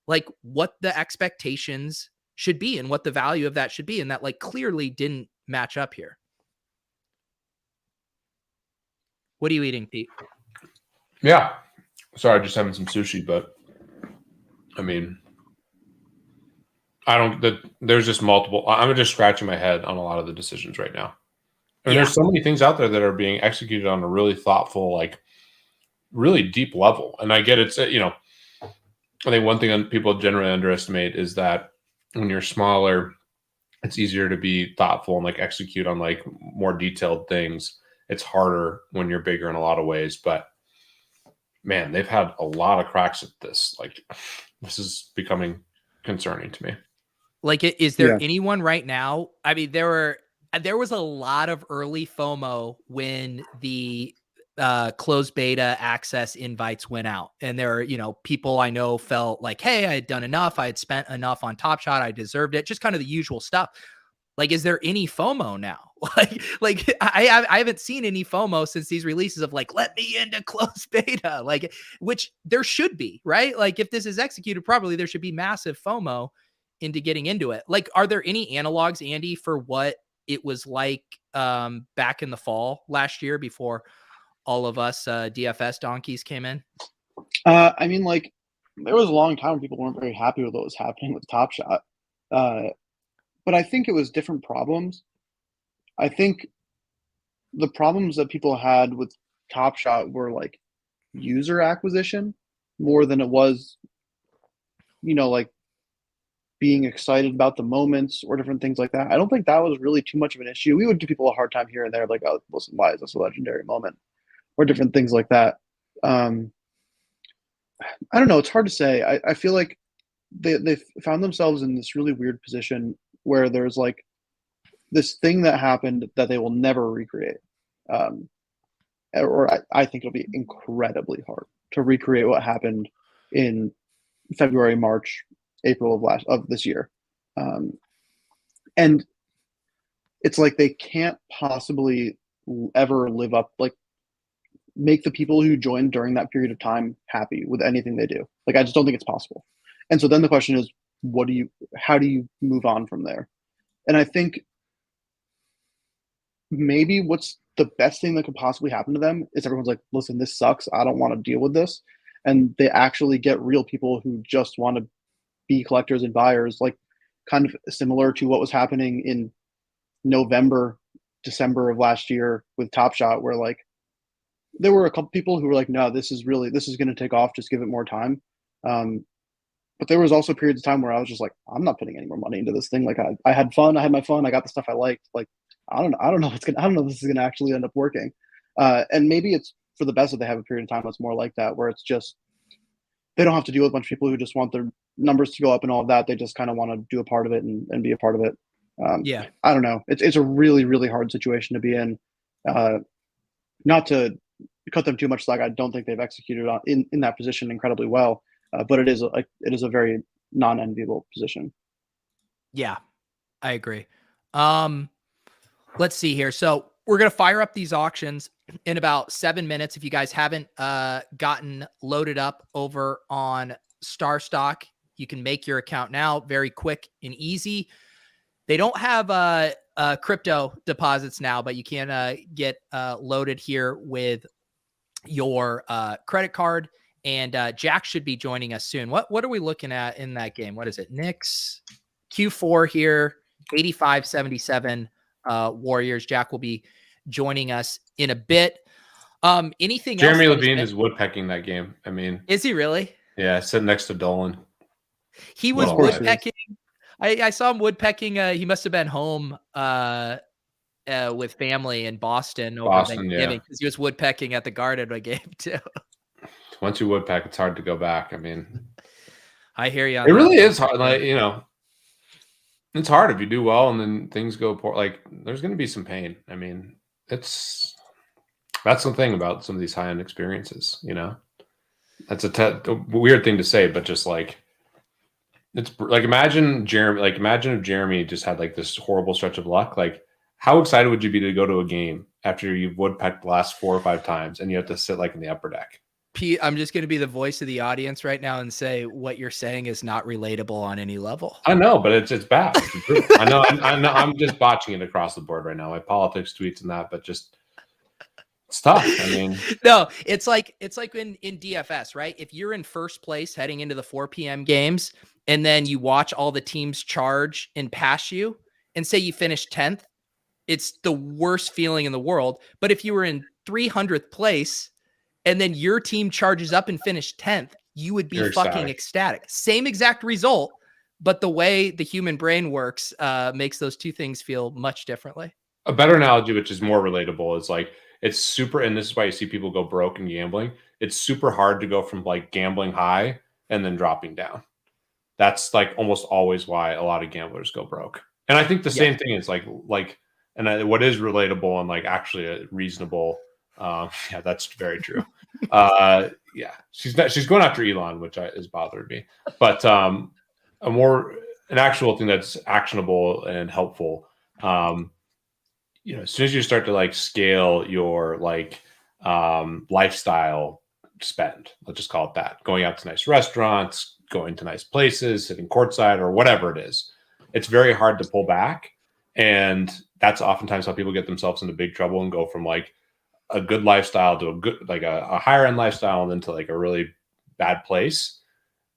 like what the expectations should be and what the value of that should be. And that like clearly didn't match up here. What are you eating, Pete? Yeah. Sorry, just having some sushi, but I mean, there's just multiple. I'm just scratching my head on a lot of the decisions right now. And there's so many things out there that are being executed on a really thoughtful, like really deep level. And I get it's, I think one thing that people generally underestimate is that when you're smaller, it's easier to be thoughtful and like execute on like more detailed things. It's harder when you're bigger in a lot of ways, but man, they've had a lot of cracks at this. Like, this is becoming concerning to me. Like, is there anyone right now? I mean, there was a lot of early FOMO when the closed beta access invites went out, and there are, people I know felt like, hey, I had done enough, I had spent enough on Top Shot, I deserved it, just kind of the usual stuff. Like, is there any FOMO now? like I haven't seen any FOMO since these releases of like, let me into closed beta, like, which there should be, right? Like, if this is executed properly, there should be massive FOMO into getting into it. Like, are there any analogs, Andy, for what it was like back in the fall last year before all of us DFS donkeys came in? I mean, like, there was a long time when people weren't very happy with what was happening with Top Shot. But I think it was different problems. I think the problems that people had with Top Shot were like user acquisition more than it was, like being excited about the moments or different things like that. I don't think that was really too much of an issue. We would give people a hard time here and there, like, oh, listen, why is this a legendary moment? Or different things like that. I don't know. It's hard to say. I feel like they found themselves in this really weird position where there's like this thing that happened that they will never recreate. I think it'll be incredibly hard to recreate what happened in February, March, April of this year. And it's like they can't possibly ever live up, like, make the people who joined during that period of time happy with anything they do. Like, I just don't think it's possible. And so then the question is, how do you move on from there? And I think maybe what's the best thing that could possibly happen to them is everyone's like, listen, this sucks, I don't want to deal with this. And they actually get real people who just want to be collectors and buyers, like kind of similar to what was happening in November, December of last year with Top Shot, where like there were a couple people who were like, no, this is going to take off, just give it more time. But there was also periods of time where I was just like, I'm not putting any more money into this thing. Like, I had fun, I had my fun, I got the stuff I liked. Like, I don't know if this is gonna actually end up working. And maybe it's for the best that they have a period of time that's more like that, where it's just they don't have to deal with a bunch of people who just want their numbers to go up and all of that. They just kind of want to do a part of it and be a part of it. I don't know. It's a really, really hard situation to be in. Not to cut them too much slack, I don't think they've executed in that position incredibly well. But it is a very non-enviable position. Yeah, I agree. Let's see here. So we're going to fire up these auctions in about 7 minutes. If you guys haven't gotten loaded up over on StarStock, you can make your account now. Very quick and easy. They don't have crypto deposits now, but you can get loaded here with your credit card. And Jack should be joining us soon. What are we looking at in that game? What is it? Knicks Q4 here, 85-77 Warriors. Jack will be joining us in a bit. Anything Jeremy else? Levine is woodpecking that game. I mean, is he really? Yeah, sitting next to Dolan. He was woodpecking. I saw him woodpecking. He must have been home with family in Boston over Thanksgiving, because he was woodpecking at the Garden a game too. Once you woodpeck, it's hard to go back. I mean, I hear you. It really is hard. Like, it's hard if you do well and then things go poor. Like, there's going to be some pain. I mean, that's the thing about some of these high-end experiences. That's a weird thing to say, but just like, it's like, imagine if Jeremy just had like this horrible stretch of luck. Like, how excited would you be to go to a game after you've woodpecked the last 4 or 5 times and you have to sit like in the upper deck? Pete, I'm just going to be the voice of the audience right now and say what you're saying is not relatable on any level. I know, but it's bad. I know. I'm just botching it across the board right now. My politics tweets and that, but just it's tough. I mean, no, it's like in DFS, right? If you're in first place heading into the 4 p.m. games, and then you watch all the teams charge and pass you, and say you finish 10th, it's the worst feeling in the world. But if you were in 300th place, and then your team charges up and finish 10th, you would be fucking ecstatic. Same exact result, but the way the human brain works makes those two things feel much differently. A better analogy, which is more relatable, is like it's super, and this is why you see people go broke in gambling. It's super hard to go from like gambling high and then dropping down. That's like almost always why a lot of gamblers go broke. And I think the same thing is like, what is relatable and like actually a reasonable. Yeah, that's very true. Yeah, she's going after Elon, which is bothering me. But an actual thing that's actionable and helpful. As soon as you start to like scale your like lifestyle spend, let's just call it that, going out to nice restaurants, going to nice places, sitting courtside or whatever it is, it's very hard to pull back. And that's oftentimes how people get themselves into big trouble and go from like a good lifestyle to a higher end lifestyle and then to like a really bad place.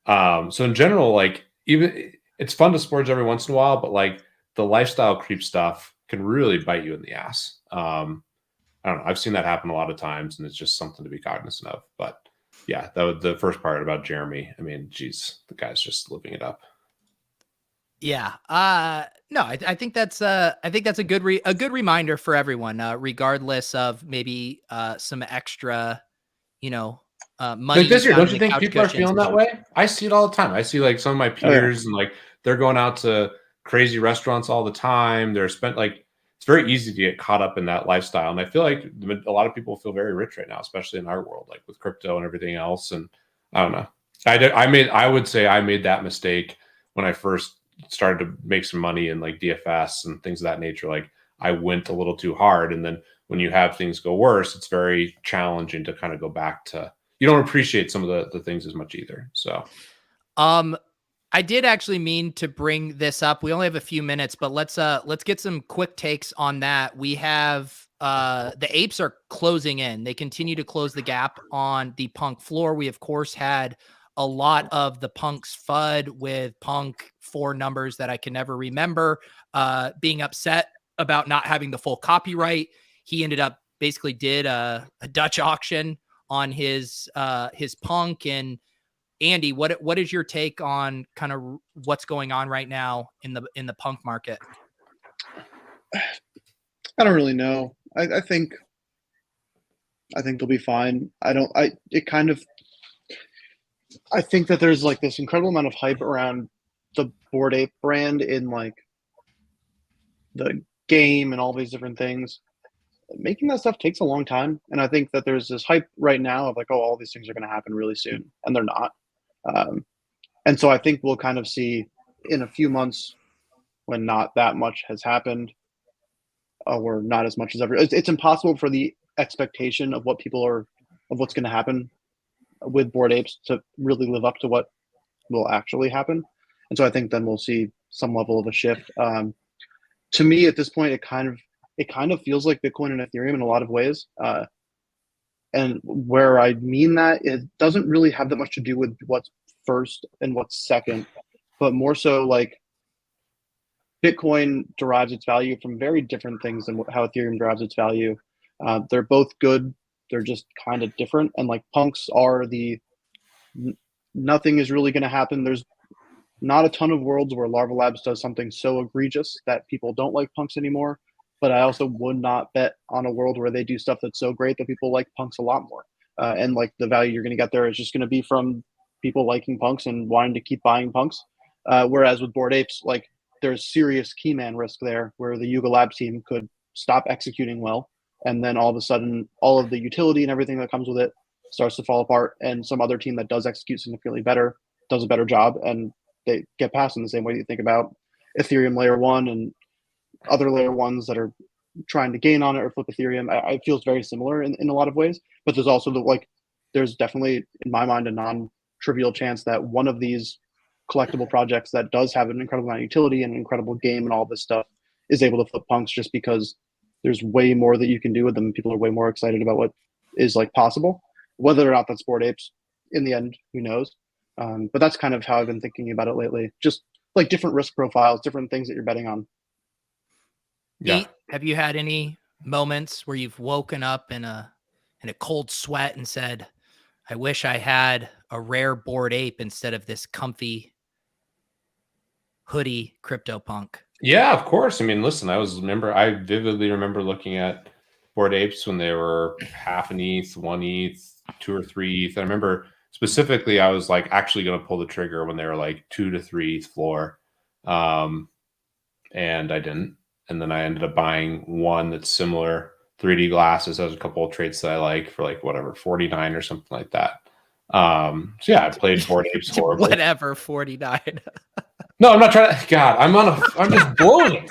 So in general, like even it's fun to splurge every once in a while, but like the lifestyle creep stuff can really bite you in the ass. I don't know. I've seen that happen a lot of times, and it's just something to be cognizant of. But yeah, that was the first part about Jeremy. I mean, geez, the guy's just living it up. Yeah. No, I think that's a good reminder for everyone, regardless of maybe some extra, money. Like this year, don't you think couch people are cushions feeling that way? I see it all the time. I see like some of my peers and like they're going out to crazy restaurants all the time. They're spent like it's very easy to get caught up in that lifestyle. And I feel like a lot of people feel very rich right now, especially in our world, like with crypto and everything else. And I don't know. I would say I made that mistake when I first started to make some money in like DFS and things of that nature. Like I went a little too hard. And then when you have things go worse, it's very challenging to kind of go back to, you don't appreciate some of the things as much either. So, I did actually mean to bring this up. We only have a few minutes, but let's get some quick takes on that. We have the apes are closing in. They continue to close the gap on the punk floor. We of course had a lot of the punks FUD with punk 4 numbers that I can never remember being upset about not having the full copyright. He ended up basically did a Dutch auction on his punk. And Andy, what is your take on kind of what's going on right now in the punk market? I don't really know. I think they'll be fine. I think that there's like this incredible amount of hype around the Bored Ape brand in like the game and all these different things. Making that stuff takes a long time, and I think that there's this hype right now of like, oh, all these things are going to happen really soon, and they're not. And so I think we'll kind of see in a few months when not that much has happened, or not as much as ever. It's impossible for the expectation of what's going to happen with Bored Apes to really live up to what will actually happen. And so I think then we'll see some level of a shift. To me, at this point, it kind of feels like Bitcoin and Ethereum in a lot of ways. And where I mean that, it doesn't really have that much to do with what's first and what's second, but more so like Bitcoin derives its value from very different things than how Ethereum derives its value. They're both good. They're just kind of different. And like punks are nothing is really going to happen. There's not a ton of worlds where Larva Labs does something so egregious that people don't like punks anymore. But I also would not bet on a world where they do stuff that's so great that people like punks a lot more. And like the value you're going to get there is just going to be from people liking punks and wanting to keep buying punks. Whereas with Bored Apes, like there's serious keyman risk there where the Yuga Labs team could stop executing well. And then all of a sudden, all of the utility and everything that comes with it starts to fall apart. And some other team that does execute significantly better does a better job. And they get past in the same way that you think about Ethereum layer 1 and other layer 1s that are trying to gain on it or flip Ethereum. It feels very similar in a lot of ways, but there's also there's definitely in my mind a non-trivial chance that one of these collectible projects that does have an incredible amount of utility and an incredible game and all this stuff is able to flip punks just because there's way more that you can do with them. People are way more excited about what is like possible, whether or not that's Bored Apes in the end, who knows? But that's kind of how I've been thinking about it lately. Just like different risk profiles, different things that you're betting on. Yeah. Pete, have you had any moments where you've woken up in a cold sweat and said, I wish I had a rare Bored Ape instead of this comfy hoodie CryptoPunk? Yeah, of course. I mean, listen, I vividly remember looking at Bored Apes when they were half an ETH, 1 ETH, 2 or 3 ETH. I remember specifically I was like actually going to pull the trigger when they were like 2 to 3 ETH floor. And I didn't. And then I ended up buying one that's similar, 3D glasses. Has a couple of traits that I like for like whatever, 49 or something like that. So yeah, I played Bored Apes horribly. Whatever, 49. No, I'm not trying to. God, I'm just blowing it.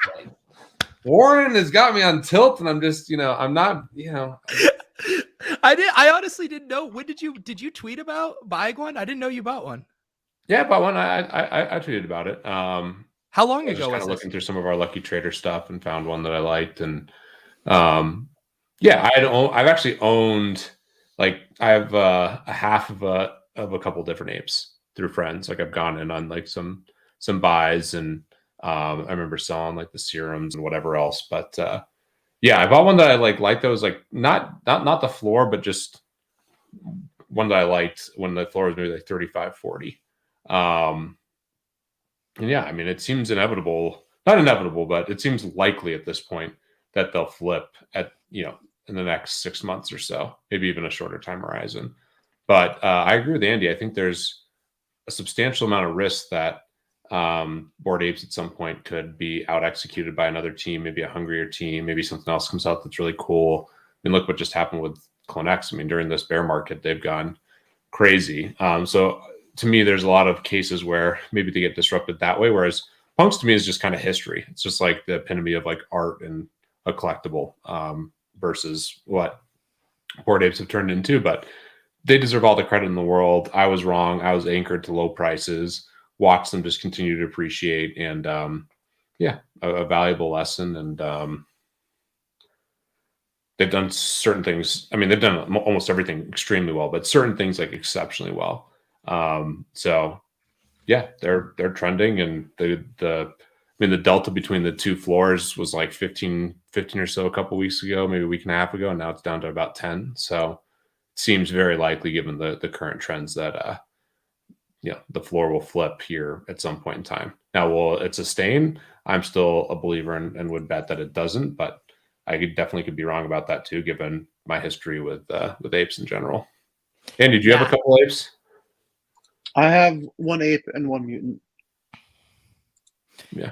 Warren has got me on tilt, and I'm just, I'm not, I honestly didn't know. When did you tweet about buying one? I didn't know you bought one. Yeah, bought one. I tweeted about it. How long I was ago just was kind of this? looking through some of our Lucky Trader stuff and found one that I liked, and yeah, I've actually owned, like, I have a half of a couple different apes through friends. Like I've gone in on like some buys, and I remember selling like the serums and whatever else. But yeah, I bought one that I liked. That was like not the floor, but just one that I liked when the floor was maybe like 35, 40. And yeah, I mean, it seems not inevitable, but it seems likely at this point that they'll flip at, in the next 6 months or so, maybe even a shorter time horizon. But I agree with Andy. I think there's a substantial amount of risk that Bored Apes at some point could be out executed by another team, maybe a hungrier team, maybe something else comes out that's really cool. I mean, look what just happened with CloneX. I mean, during this bear market, they've gone crazy. So to me, there's a lot of cases where maybe they get disrupted that way. Whereas Punks to me is just kind of history. It's just like the epitome of like art and a collectible versus what Bored Apes have turned into. But they deserve all the credit in the world. I was wrong. I was anchored to low prices. Watch them just continue to appreciate, and yeah, a valuable lesson. And they've done certain things. I mean, they've done almost everything extremely well, but certain things like exceptionally well. So yeah, they're trending, and the delta between the two floors was like 15 or so a couple weeks ago, maybe a week and a half ago, and now it's down to about 10. So it seems very likely, given the current trends, that the floor will flip here at some point in time. Now, will it sustain? I'm still a believer and would bet that it doesn't, but I definitely could be wrong about that too, given my history with apes in general. Andy, do you have a couple apes? I have one ape and one mutant.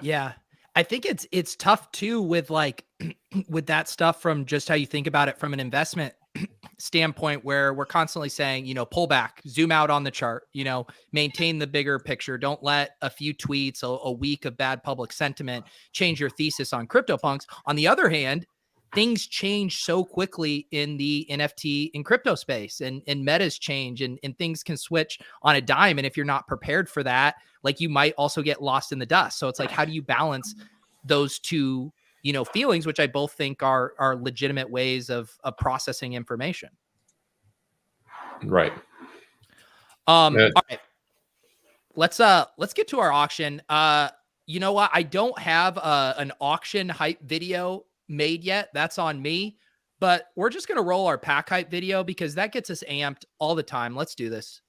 Yeah. I think it's tough too with like with that stuff from just how you think about it from an investment standpoint, where we're constantly saying, pull back, zoom out on the chart, maintain the bigger picture. Don't let a few tweets, a week of bad public sentiment change your thesis on CryptoPunks. On the other hand, things change so quickly in the NFT and crypto space, and metas change, and things can switch on a dime. And if you're not prepared for that, like, you might also get lost in the dust. So it's like, how do you balance those two, feelings, which I both think are legitimate ways of processing information. Right. All right. Let's get to our auction. You know what? I don't have an auction hype video made yet. That's on me, but we're just going to roll our pack hype video because that gets us amped all the time. Let's do this.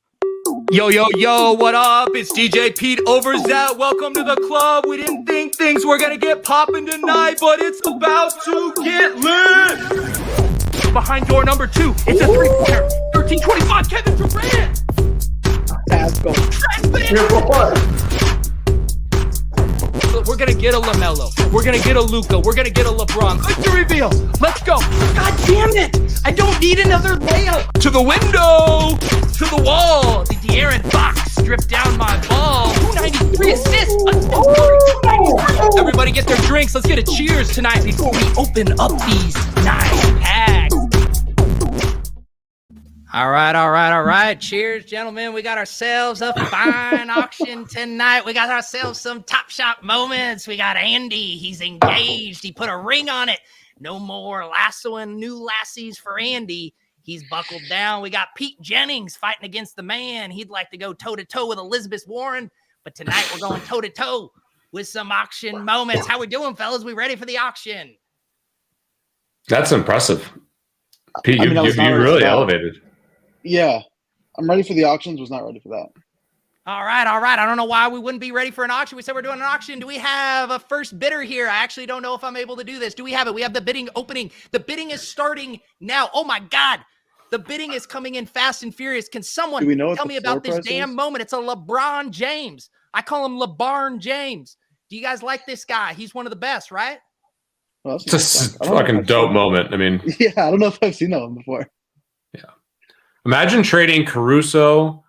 Yo, what up? It's DJ Pete Overzet. Welcome to the club. We didn't think things were going to get popping tonight, but it's about to get lit. Behind door number 2, it's a 3-pointer. 1325, Kevin Durant. Let's go. We're going to get a LaMelo. We're going to get a Luka. We're going to get a LeBron. Victory reveal. Let's go. God damn it. I don't need another layup. To the window. To the wall. The De'Aaron Fox stripped down my ball. 293 assists. Let's go. 293. Everybody get their drinks. Let's get a cheers tonight before we open up these 9 packs. All right. Cheers, gentlemen. We got ourselves a fine auction tonight. We got ourselves some Top Shot moments. We got Andy. He's engaged. He put a ring on it. No more lassoing new lassies for Andy. He's buckled down. We got Pete Jennings fighting against the man. He'd like to go toe-to-toe with Elizabeth Warren, but tonight we're going toe-to-toe with some auction moments. How we doing, fellas? We ready for the auction? That's impressive. Pete, you really elevated. Yeah, I'm ready for the auctions. Was not ready for that. All right. I don't know why we wouldn't be ready for an auction. We said we're doing an auction. Do we have a first bidder here? I actually don't know if I'm able to do this. Do we have it? We have the bidding opening. The bidding is starting now. Oh my God. The bidding is coming in fast and furious. Can someone tell me about this damn moment? It's a LeBron James. I call him LeBron James. Do you guys like this guy? He's one of the best, right? Well, It's a fucking dope moment. I mean, yeah, I don't know if I've seen that one before. Yeah. Imagine trading Caruso,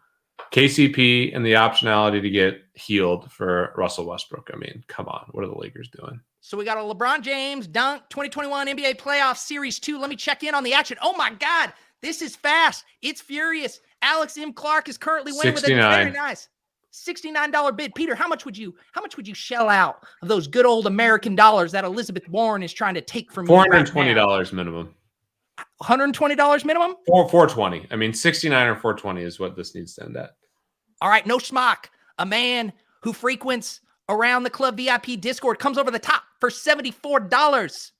KCP, and the optionality to get healed for Russell Westbrook. I mean, come on. What are the Lakers doing? So we got a LeBron James dunk 2021 NBA Playoff Series 2. Let me check in on the action. Oh, my God. This is fast. It's furious. Alex M. Clark is currently winning 69. with a very nice $69 bid. Peter, how much would you shell out of those good old American dollars that Elizabeth Warren is trying to take from you? $420 minimum. $120 minimum? 420. I mean, 69 or 420 is what this needs to end at. All right, no schmuck. A man who frequents around the club VIP Discord comes over the top for $74.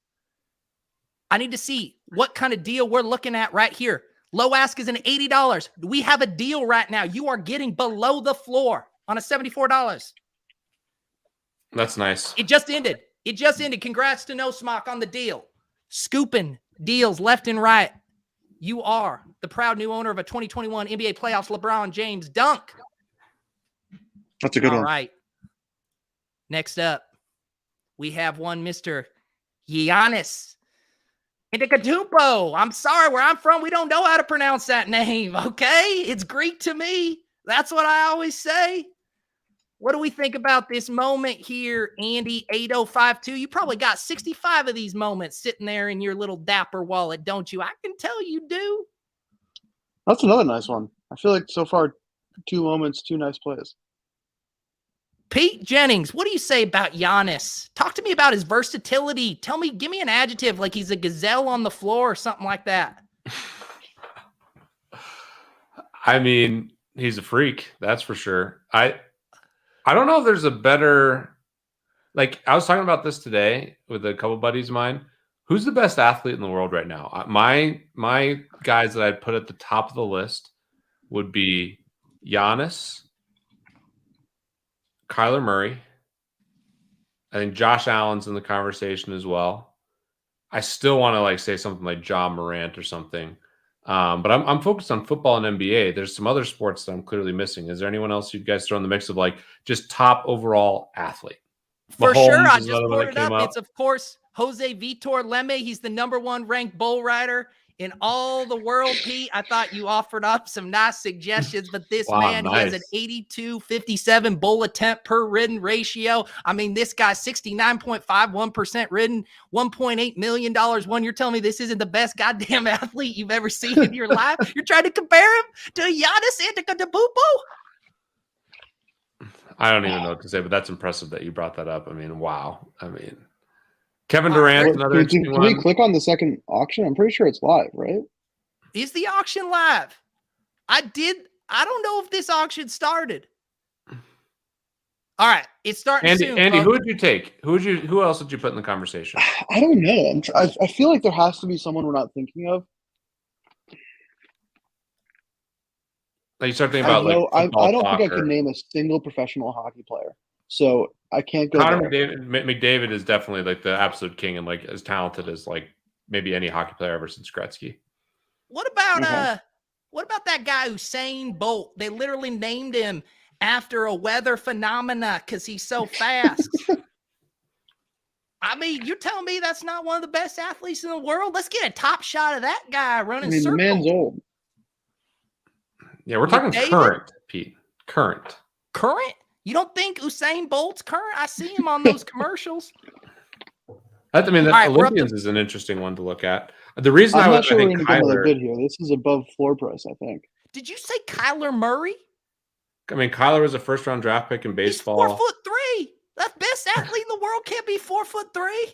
I need to see what kind of deal we're looking at right here. Low ask is an $80. We have a deal right now. You are getting below the floor on a $74. That's nice. It just ended. Congrats to No Smock on the deal. Scooping deals left and right. You are the proud new owner of a 2021 NBA Playoffs LeBron James dunk. That's a good one. All right. Next up, we have one Mr. Giannis Antetokounmpo. I'm sorry, where I'm from, we don't know how to pronounce that name, okay? It's Greek to me. That's what I always say. What do we think about this moment here, Andy 8052? You probably got 65 of these moments sitting there in your little Dapper wallet, don't you? I can tell you do. That's another nice one. I feel like so far, 2 moments, 2 nice plays. Pete Jennings, what do you say about Giannis? Talk to me about his versatility. Give me an adjective, like he's a gazelle on the floor or something like that. I mean, he's a freak, that's for sure. I don't know if there's a better, like, I was talking about this today with a couple buddies of mine. Who's the best athlete in the world right now? My guys that I'd put at the top of the list would be Giannis, Kyler Murray. I think Josh Allen's in the conversation as well. I still want to say something like John Morant or something. But I'm focused on football and NBA. There's some other sports that I'm clearly missing. Is there anyone else you guys throw in the mix of just top overall athlete? For Mahomes sure, I is just another one pulled that it came up. up. It's, of course, Jose Vitor Leme. He's the #1 ranked bull rider in all the world, Pete. I thought you offered up some nice suggestions, but this man, nice. He has an 82.57 bull attempt per ridden ratio. I mean, this guy's 69.51% ridden, $1.8 million won. You're telling me this isn't the best goddamn athlete you've ever seen in your life? You're trying to compare him to Giannis Antetokounmpo? I don't even know what to say, but that's impressive that you brought that up. I mean, wow. I mean, Kevin Durant, another interesting Can one. we click on the second auction? I'm pretty sure it's live, right? Is the auction live? I don't know if this auction started. All right, it's starting soon. Andy, who would you take? Who else would you put in the conversation? I don't know. I feel like there has to be someone we're not thinking of. You start thinking about I don't think I can name a single professional hockey player, so I can't go. Connor McDavid is definitely the absolute king and as talented as maybe any hockey player ever since Gretzky. What about that guy Usain Bolt? They literally named him after a weather phenomena because he's so fast. I mean, you're telling me that's not one of the best athletes in the world? Let's get a top shot of that guy running circles. The man's old. Yeah, we're talking current, Pete. Current? You don't think Usain Bolt's current? I see him on those commercials. Olympians is an interesting one to look at. The reason I'm I not sure think we're going to Kyler, bid here. This is above floor price, I think. Did you say Kyler Murray? I mean, Kyler was a first-round draft pick in baseball. He's 4'3". That best athlete in the world can't be 4'3".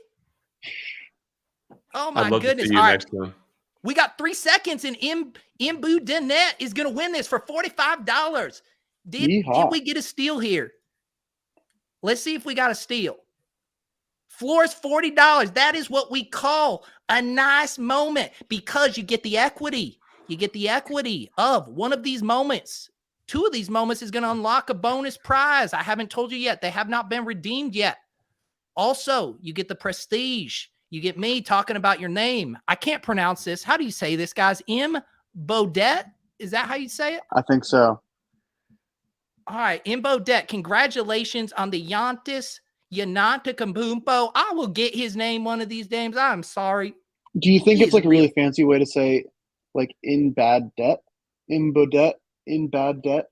Oh my goodness! All right, we got 3 seconds, and Mbu Dinette is going to win this for $45. Did we get a steal here? Let's see if we got a steal. Floor is $40. That is what we call a nice moment because you get the equity. You get the equity of one of these moments 2 of these moments is going to unlock a bonus prize. I haven't told you yet. They have not been redeemed yet. Also, you get the prestige. You get me talking about your name. I can't pronounce this. How do you say this, guys? M. Baudet? Is that how you say it? I think so. All right, M. Baudet, congratulations on the Yantis Yanantakampumpo. I will get his name one of these days. I'm sorry. Do you think it's like a really fancy way to say like in bad debt? In Baudet? In bad debt?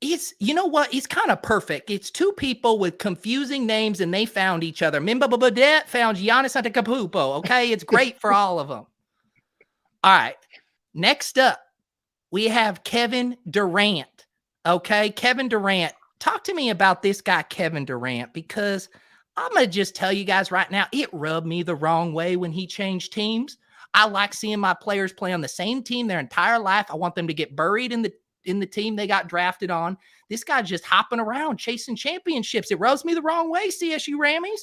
It's, you know what? It's kind of perfect. It's 2 people with confusing names and they found each other. Mimba Baudet found Giannis Antetokounmpo. Okay, it's great for all of them. All right, next up, we have Kevin Durant. Okay, Kevin Durant. Talk to me about this guy, Kevin Durant, because I'm going to just tell you guys right now, it rubbed me the wrong way when he changed teams. I like seeing my players play on the same team their entire life. I want them to get buried in the team they got drafted on. This guy's just hopping around chasing championships. It rubs me the wrong way, CSU Rammies.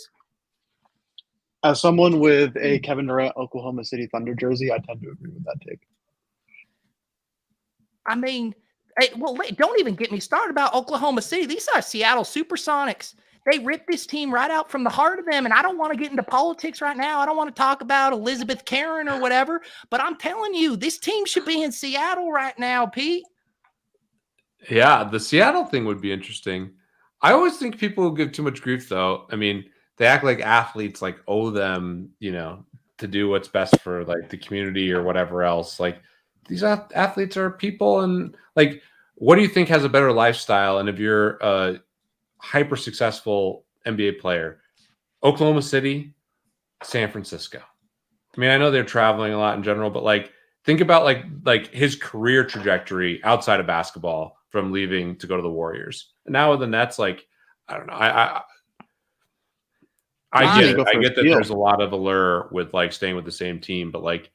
As someone with a Kevin Durant Oklahoma City Thunder jersey, I tend to agree with that take. I mean, well, don't even get me started about Oklahoma City. These are Seattle Supersonics. They ripped this team right out from the heart of them, and I don't want to get into politics right now. I don't want to talk about Elizabeth Karen or whatever, but I'm telling you, this team should be in Seattle right now, Pete. Yeah, the Seattle thing would be interesting. I always think people give too much grief, though. I mean, they act like athletes like owe them, to do what's best for like the community or whatever else. Like these athletes are people, and like, what do you think has a better lifestyle? And if you're a hyper successful NBA player, Oklahoma City, San Francisco. I mean, I know they're traveling a lot in general, but like, think about like his career trajectory outside of basketball from leaving to go to the Warriors. And now with the Nets, like, I don't know. I get it. I get that there's a lot of allure with like staying with the same team, but like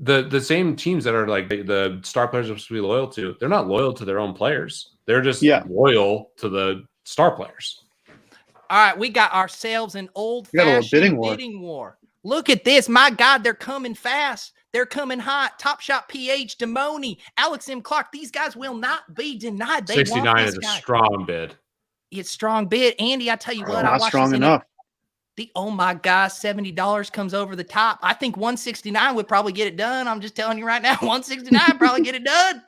the same teams that are like the star players are supposed to be loyal to, they're not loyal to their own players. They're just loyal to the star players. All right, we got ourselves an old-fashioned bidding war. Look at this. My God, they're coming fast. They're coming hot. Top Shot PH, Demoni, Alex M. Clark. These guys will not be denied. They 69 is a strong bid. It's strong bid. Andy, I tell you what. Not strong enough. Oh my gosh, $70 comes over the top. I think 169 would probably get it done. I'm just telling you right now, 169 probably get it done.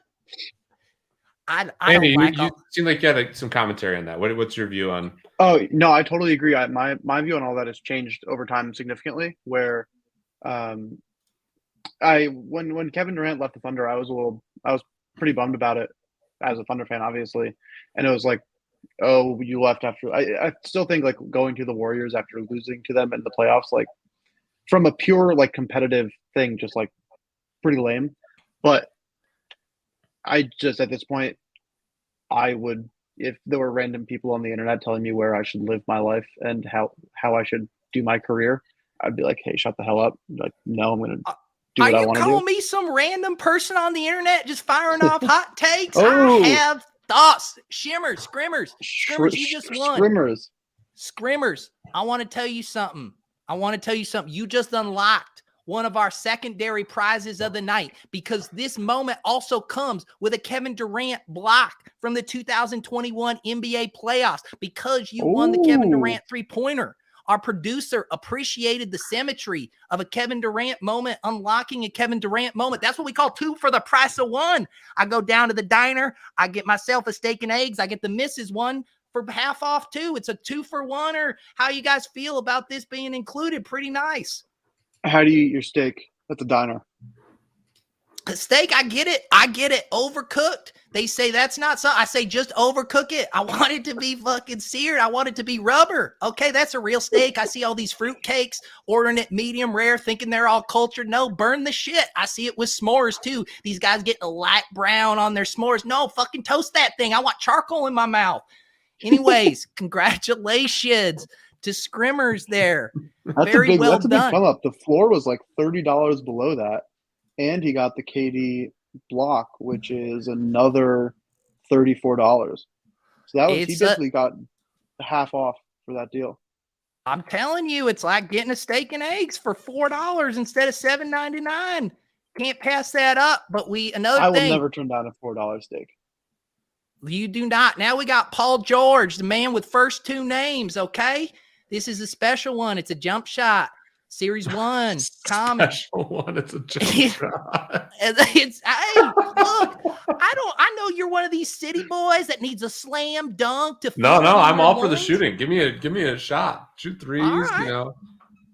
Andy, you seem like you had some commentary on that. What's your view on? Oh no, I totally agree. My view on all that has changed over time significantly. Where, when Kevin Durant left the Thunder, I was pretty bummed about it as a Thunder fan, obviously, and it was like, oh, you left after. I still think like going to the Warriors after losing to them in the playoffs, like from a pure like competitive thing, just like pretty lame. But I just at this point, I would, if there were random people on the internet telling me where I should live my life and how I should do my career, I'd be like, hey, shut the hell up. Like, no, I'm going to do what I want to do. Are you calling me some random person on the internet just firing off hot takes? Oh. I have thoughts. Scrimmers, you just won. Scrimmers, I want to tell you something. You just unlocked one of our secondary prizes of the night, because this moment also comes with a Kevin Durant block from the 2021 NBA playoffs, because you won the Kevin Durant three-pointer. Our producer appreciated the symmetry of a Kevin Durant moment, unlocking a Kevin Durant moment. That's what we call 2 for the price of 1. I go down to the diner. I get myself a steak and eggs. I get the missus one for half off too. It's a 2 for 1. Or how you guys feel about this being included? Pretty nice. How do you eat your steak at the diner? The steak, I get it. Overcooked. They say that's not so. I say just overcook it. I want it to be fucking seared. I want it to be rubber. Okay, that's a real steak. I see all these fruit cakes ordering it medium rare, thinking they're all cultured. No, burn the shit. I see it with s'mores too. These guys getting a light brown on their s'mores. No, fucking toast that thing. I want charcoal in my mouth. Anyways, congratulations to Scrimmers there. That's a big come up. The floor was like $30 below that. And he got the KD block, which is another $34. So he basically got half off for that deal. I'm telling you, it's like getting a steak and eggs for $4 instead of $7.99. Can't pass that up. But I will never turn down a $4 steak. You do not. Now we got Paul George, the man with first two names, okay? This is a special one. It's a jump shot. Series 1. Special one. It's a jump shot. It's hey, look, I know you're one of these city boys that needs a slam dunk to No, feel I'm your all for the lungs. shooting. Give me a shot. Shoot threes, right. you know.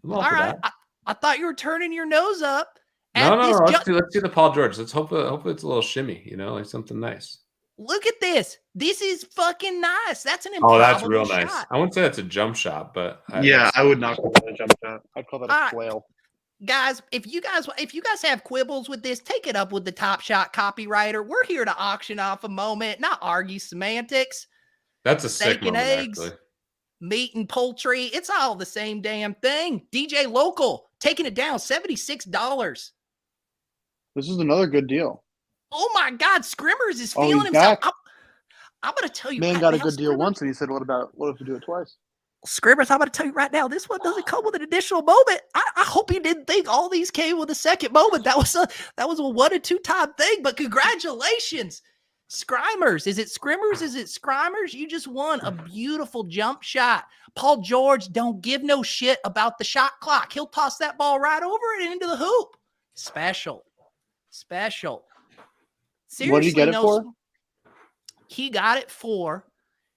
I'm all All for right. that. I thought you were turning your nose up. No. At Let's see the Paul George. Let's hope it's a little shimmy, you know, like something nice. Look at this. This is fucking nice. That's an Oh, improbable that's real shot. nice. I wouldn't say that's a jump shot, but I would not call that a jump shot. I'd call that a flail. Guys, if you guys have quibbles with this, take it up with the Top Shot copywriter. We're here to auction off a moment, not argue semantics. That's a sick Steak and moment, eggs, actually. meat and poultry. It's all the same damn thing. DJ Local taking it down, $76. This is another good deal. Oh my God, Scrimmers is feeling himself. I'm going to tell you. Man got a good deal once, and he said, "What if we do it twice?" Scrimmers, I'm going to tell you right now, this one doesn't come with an additional moment. I hope you didn't think all these came with a second moment. That was a 1 or 2 time thing, but congratulations. Scrimers. Is it Scrimmers? Is it Scrimers? You just won a beautiful jump shot. Paul George don't give no shit about the shot clock. He'll toss that ball right over it and into the hoop. Special. Seriously, what did he get it for? He got it for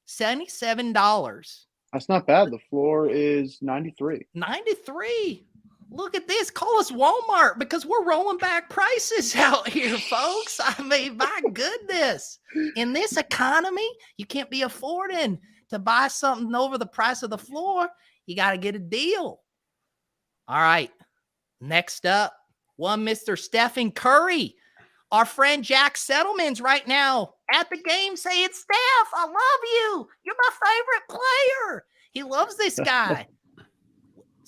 $77. That's not bad. The floor is 93. 93. Look at this. Call us Walmart because we're rolling back prices out here, folks. I mean, my goodness. In this economy, you can't be affording to buy something over the price of the floor. You got to get a deal. All right. Next up, one Mr. Stephen Curry. Our friend Jack Settleman's right now at the game saying, Steph, I love you. You're my favorite player. He loves this guy.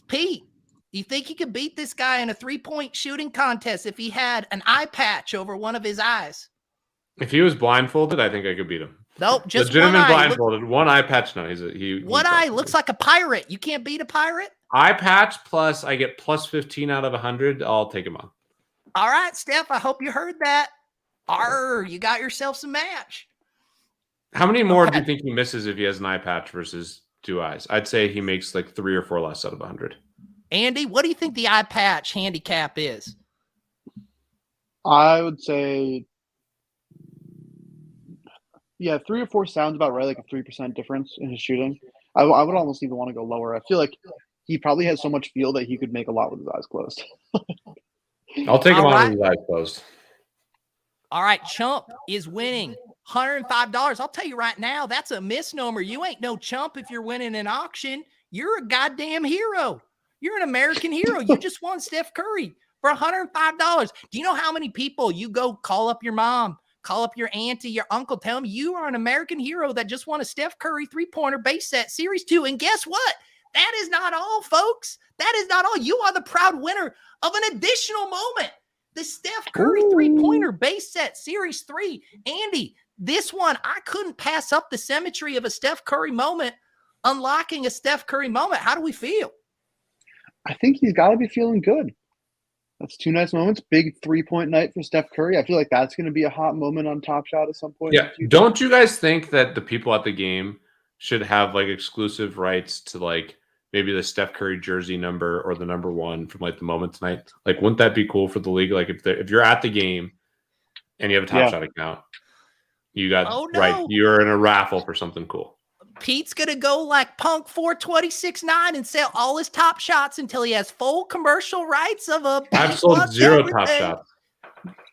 Pete, you think he could beat this guy in a 3-point shooting contest if he had an eye patch over one of his eyes? If he was blindfolded, I think I could beat him. Nope, just legitimate one eye. blindfolded. One eye patch. No, one eye looks like a pirate. You can't beat a pirate. Eye patch plus I get plus 15 out of 100. I'll take him on. All right, Steph, I hope you heard that. You got yourself some match. How many more do you think he misses if he has an eye patch versus 2 eyes? I'd say he makes like 3 or 4 less out of 100. Andy, what do you think the eye patch handicap is? I would say, 3 or 4 sounds about right, like a 3% difference in his shooting. I would almost even want to go lower. I feel like he probably has so much feel that he could make a lot with his eyes closed. I'll take him on with his eyes closed. All right, Chump is winning $105. I'll tell you right now, that's a misnomer. You ain't no chump if you're winning an auction. You're a goddamn hero. You're an American hero. You just won Steph Curry for $105. Do you know how many people you go call up your mom, call up your auntie, your uncle, tell them you are an American hero that just won a Steph Curry 3-pointer base set series 2. And guess what? That is not all, folks. That is not all. You are the proud winner of an additional moment. The Steph Curry 3-pointer base set series 3. Andy, this one, I couldn't pass up the symmetry of a Steph Curry moment, unlocking a Steph Curry moment. How do we feel? I think he's got to be feeling good. That's 2 nice moments. Big 3-point night for Steph Curry. I feel like that's going to be a hot moment on Top Shot at some point. Yeah. Don't you guys think that the people at the game should have like exclusive rights to like maybe the Steph Curry jersey number or the number 1 from like the moment tonight? Like, wouldn't that be cool for the league? Like if you're at the game and you have a Top Shot account, you got right. You're in a raffle for something cool. Pete's going to go like Punk 426.9 and sell all his Top Shots until he has full commercial rights of a I've sold 0 Top Shots.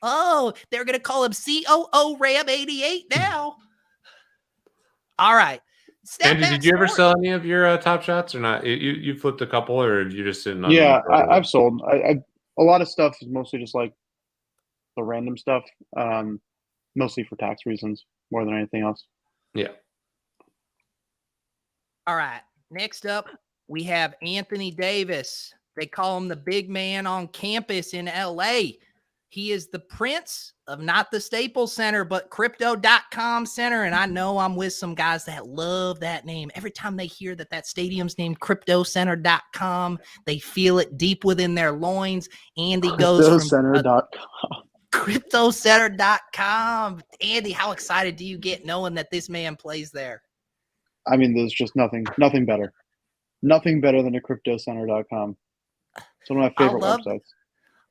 Oh, they're going to call him COO Ram 88 now. All right. Andy, did you ever sell any of your Top Shots or not? You flipped a couple, or you just sitting on? Yeah, I've sold. I a lot of stuff is mostly just like the random stuff, mostly for tax reasons more than anything else. Yeah. All right. Next up, we have Anthony Davis. They call him the big man on campus in LA. He is the prince of not the Staples Center, but crypto.com center. And I know I'm with some guys that love that name. Every time they hear that stadium's named cryptocenter.com, they feel it deep within their loins. Andy goes from cryptocenter.com. CryptoCenter.com. Andy, how excited do you get knowing that this man plays there? I mean, there's just nothing better. Nothing better than a CryptoCenter.com. It's one of my favorite websites.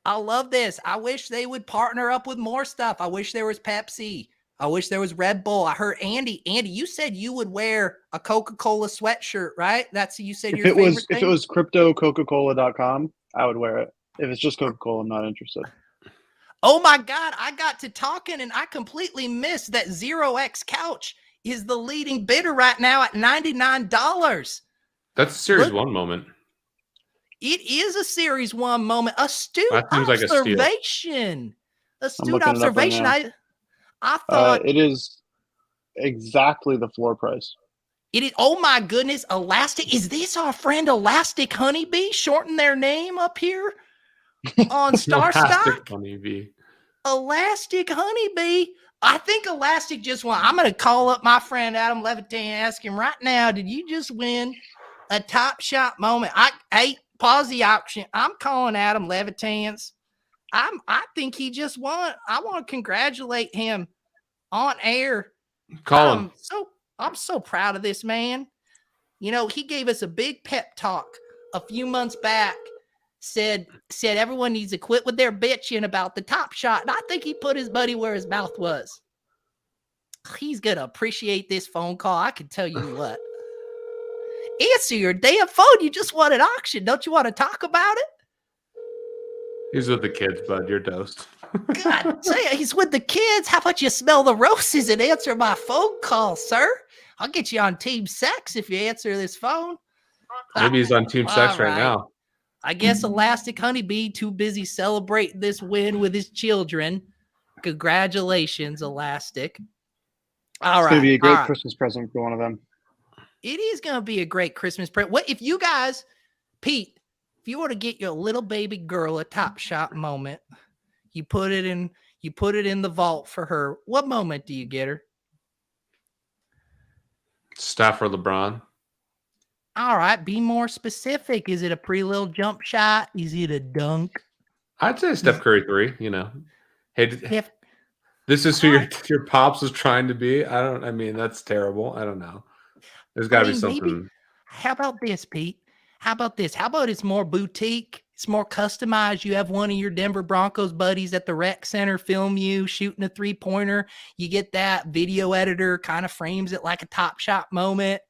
I love this. I wish they would partner up with more stuff. I wish there was Pepsi. I wish there was Red Bull. I heard Andy, you said you would wear a Coca-Cola sweatshirt, right? You said your favorite thing? If it was CryptoCoca-Cola.com, I would wear it. If it's just Coca-Cola, I'm not interested. Oh my God, I got to talking and I completely missed that 0x couch is the leading bidder right now at $99. That's a Series 1 moment. It is a Series 1 moment. Astute That seems like a steal. observation. Astute observation. Right I thought it is exactly the floor price. it is. Oh my goodness, Elastic. Is this our friend Elastic Honeybee? Shorten their name up here on StarStock. Elastic Honeybee. I think Elastic just won. I'm going to call up my friend Adam Levitan and ask him right now, did you just win a Top Shot moment? Hey, pause the auction. I'm calling Adam Levitans. I think he just won. I want to congratulate him on air. Call him. I'm so proud of this man. You know, he gave us a big pep talk a few months back. Said everyone needs to quit with their bitching about the Top Shot. And I think he put his buddy where his mouth was. He's going to appreciate this phone call. I can tell you what. Answer your damn phone. You just won an auction. Don't you want to talk about it? He's with the kids, bud. You're toast. God damn, he's with the kids. How about you smell the roses and answer my phone call, sir? I'll get you on Team Sex if you answer this phone. Maybe he's on Team Sex right now. I guess Elastic Honeybee too busy celebrating this win with his children. Congratulations, Elastic. All right. It's going to be a great Christmas present for one of them. It is going to be a great Christmas present. What if you guys, Pete, if you were to get your little baby girl a Top Shot moment, you put it in the vault for her. What moment do you get her? Stafford LeBron. All right, be more specific. Is it a pretty little jump shot? Is it a dunk? I'd say Steph Curry 3, you know. Hey, this is who your pops was trying to be. I mean, that's terrible. I don't know. There's got to be something. Maybe, how about this, Pete? How about this? How about it's more boutique? It's more customized. You have one of your Denver Broncos buddies at the rec center film you shooting a three-pointer. You get that video editor kind of frames it like a Top Shot moment.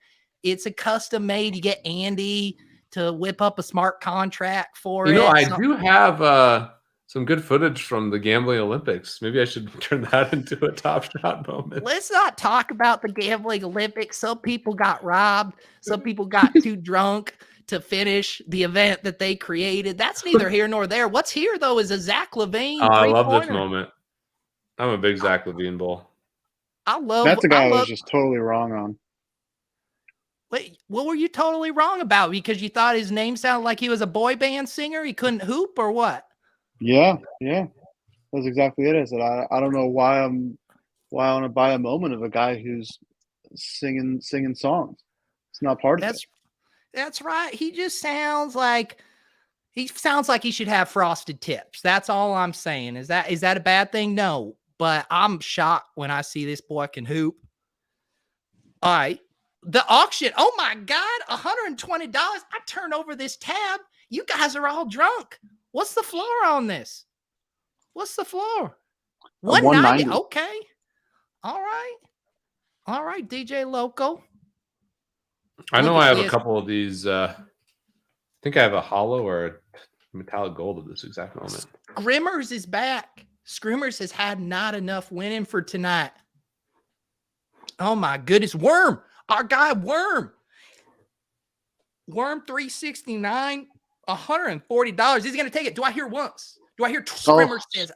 It's a custom made. You get Andy to whip up a smart contract for it. You know, I do have some good footage from the gambling Olympics. Maybe I should turn that into a Top Shot moment. Let's not talk about the gambling Olympics. Some people got robbed. Some people got too drunk to finish the event that they created. That's neither here nor there. What's here, though, is a Zach LaVine. I love this moment. I'm a big Zach LaVine bull. That's a guy I was just totally wrong on. Wait, what were you totally wrong about? Because you thought his name sounded like he was a boy band singer? He couldn't hoop or what? Yeah. That's exactly it. I said, I don't know why I want to buy a moment of a guy who's singing songs. It's not part of it. That's right. He just sounds like he should have frosted tips. That's all I'm saying. Is that a bad thing? No, but I'm shocked when I see this boy can hoop. All right. The auction. Oh my God. $120. I turn over this tab. You guys are all drunk. What's the floor on this? What's the floor? 190. Okay. All right, DJ Loco. I know I have a couple of these. I think I have a hollow or a metallic gold at this exact moment. Scrimmers is back. Scrimmers has had not enough winning for tonight. Oh my goodness. Worm. Our guy Worm. Worm 369, $140. He's going to take it. Do I hear once? Do I hear Scrimmers says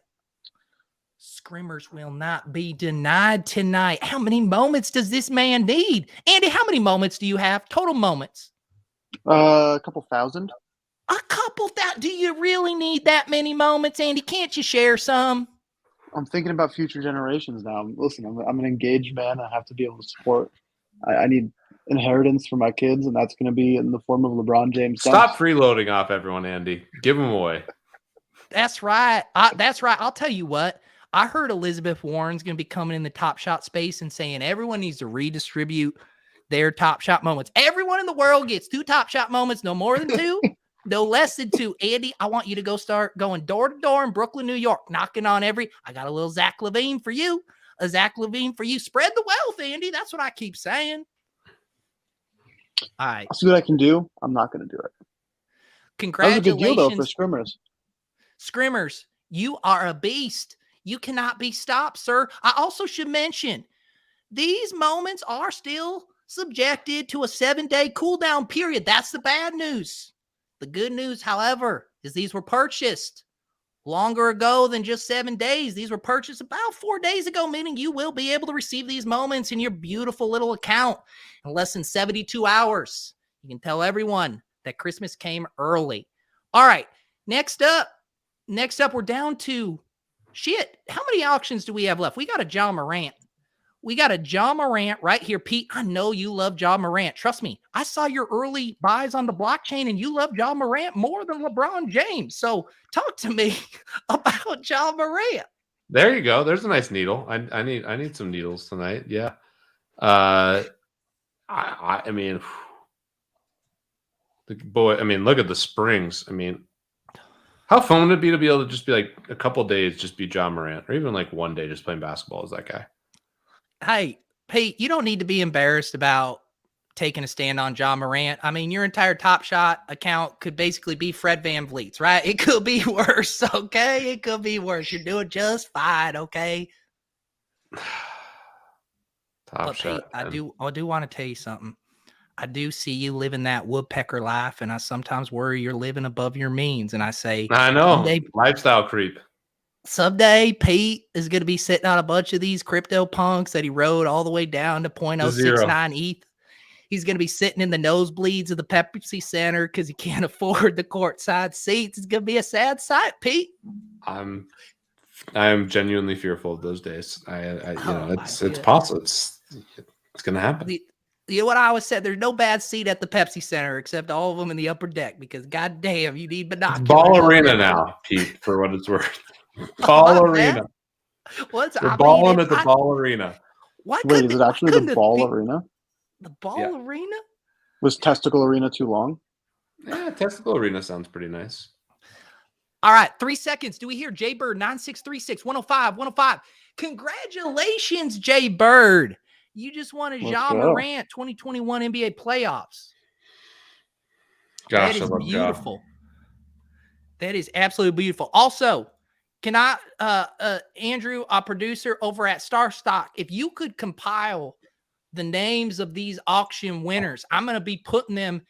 Scrimmers will not be denied tonight? How many moments does this man need? Andy, how many moments do you have? Total moments? A couple thousand. A couple thousand? Do you really need that many moments, Andy? Can't you share some? I'm thinking about future generations now. Listen, I'm an engaged man. I have to be able to support. I need inheritance for my kids, and that's going to be in the form of LeBron James. Stop freeloading off everyone, Andy. Give them away. That's right. That's right. I'll tell you what. I heard Elizabeth Warren's going to be coming in the Top Shot space and saying everyone needs to redistribute their Top Shot moments. Everyone in the world gets 2 Top Shot moments, no more than 2, no less than 2. Andy, I want you to go start going door to door in Brooklyn, New York, knocking on every. I got a little Zach Levine for you, a Zach Levine for you. Spread the wealth, Andy. That's what I keep saying. All right. I'll see what I can do. I'm not going to do it. Congratulations. That was a good deal, though, for Scrimmers. Scrimmers, you are a beast. You cannot be stopped, sir. I also should mention, these moments are still subjected to a 7-day cooldown period. That's the bad news. The good news, however, is these were purchased longer ago than just 7 days. These were purchased about 4 days ago, meaning you will be able to receive these moments in your beautiful little account in less than 72 hours. You can tell everyone that Christmas came early. All right, next up, we're down to, shit, how many auctions do we have left? We got a John Morant. We got a John Morant right here. Pete, I know you love John Morant. Trust me, I saw your early buys on the blockchain and you love John Morant more than LeBron James. So talk to me about John Morant. There you go. There's a nice needle. I need some needles tonight. Yeah. I mean, look at the springs. I mean, how fun would it be to be able to just be like a couple days, just be John Morant, or even like one day just playing basketball as that guy? Hey, Pete, you don't need to be embarrassed about taking a stand on John Morant. I mean, your entire Top Shot account could basically be Fred VanVleet's, right? It could be worse, okay? It could be worse. You're doing just fine, okay? Top Shot. Pete, I do want to tell you something. I do see you living that woodpecker life, and I sometimes worry you're living above your means. And I say, I know, lifestyle creep. Someday Pete is going to be sitting on a bunch of these crypto punks that he rode all the way down to 0.069 ETH. He's going to be sitting in the nosebleeds of the Pepsi Center because he can't afford the courtside seats. It's going to be a sad sight, Pete. I am genuinely fearful of those days. It's possible. It's going to happen. You know what I always said? There's no bad seat at the Pepsi Center except all of them in the upper deck because goddamn, you need binoculars. Ball arena now, Pete, for what it's worth. Ball arena. We're balling at the ball arena. Wait, is it actually the ball arena? The ball arena? Was testicle arena too long? Yeah, testicle arena sounds pretty nice. All right, 3 seconds. Do we hear Jay Bird 9636 105 105? Congratulations, Jay Bird. You just won a John Morant 2021 NBA playoffs. Gosh, that is beautiful. That is absolutely beautiful. Also, can I, Andrew, our producer over at StarStock, if you could compile the names of these auction winners, I'm going to be putting them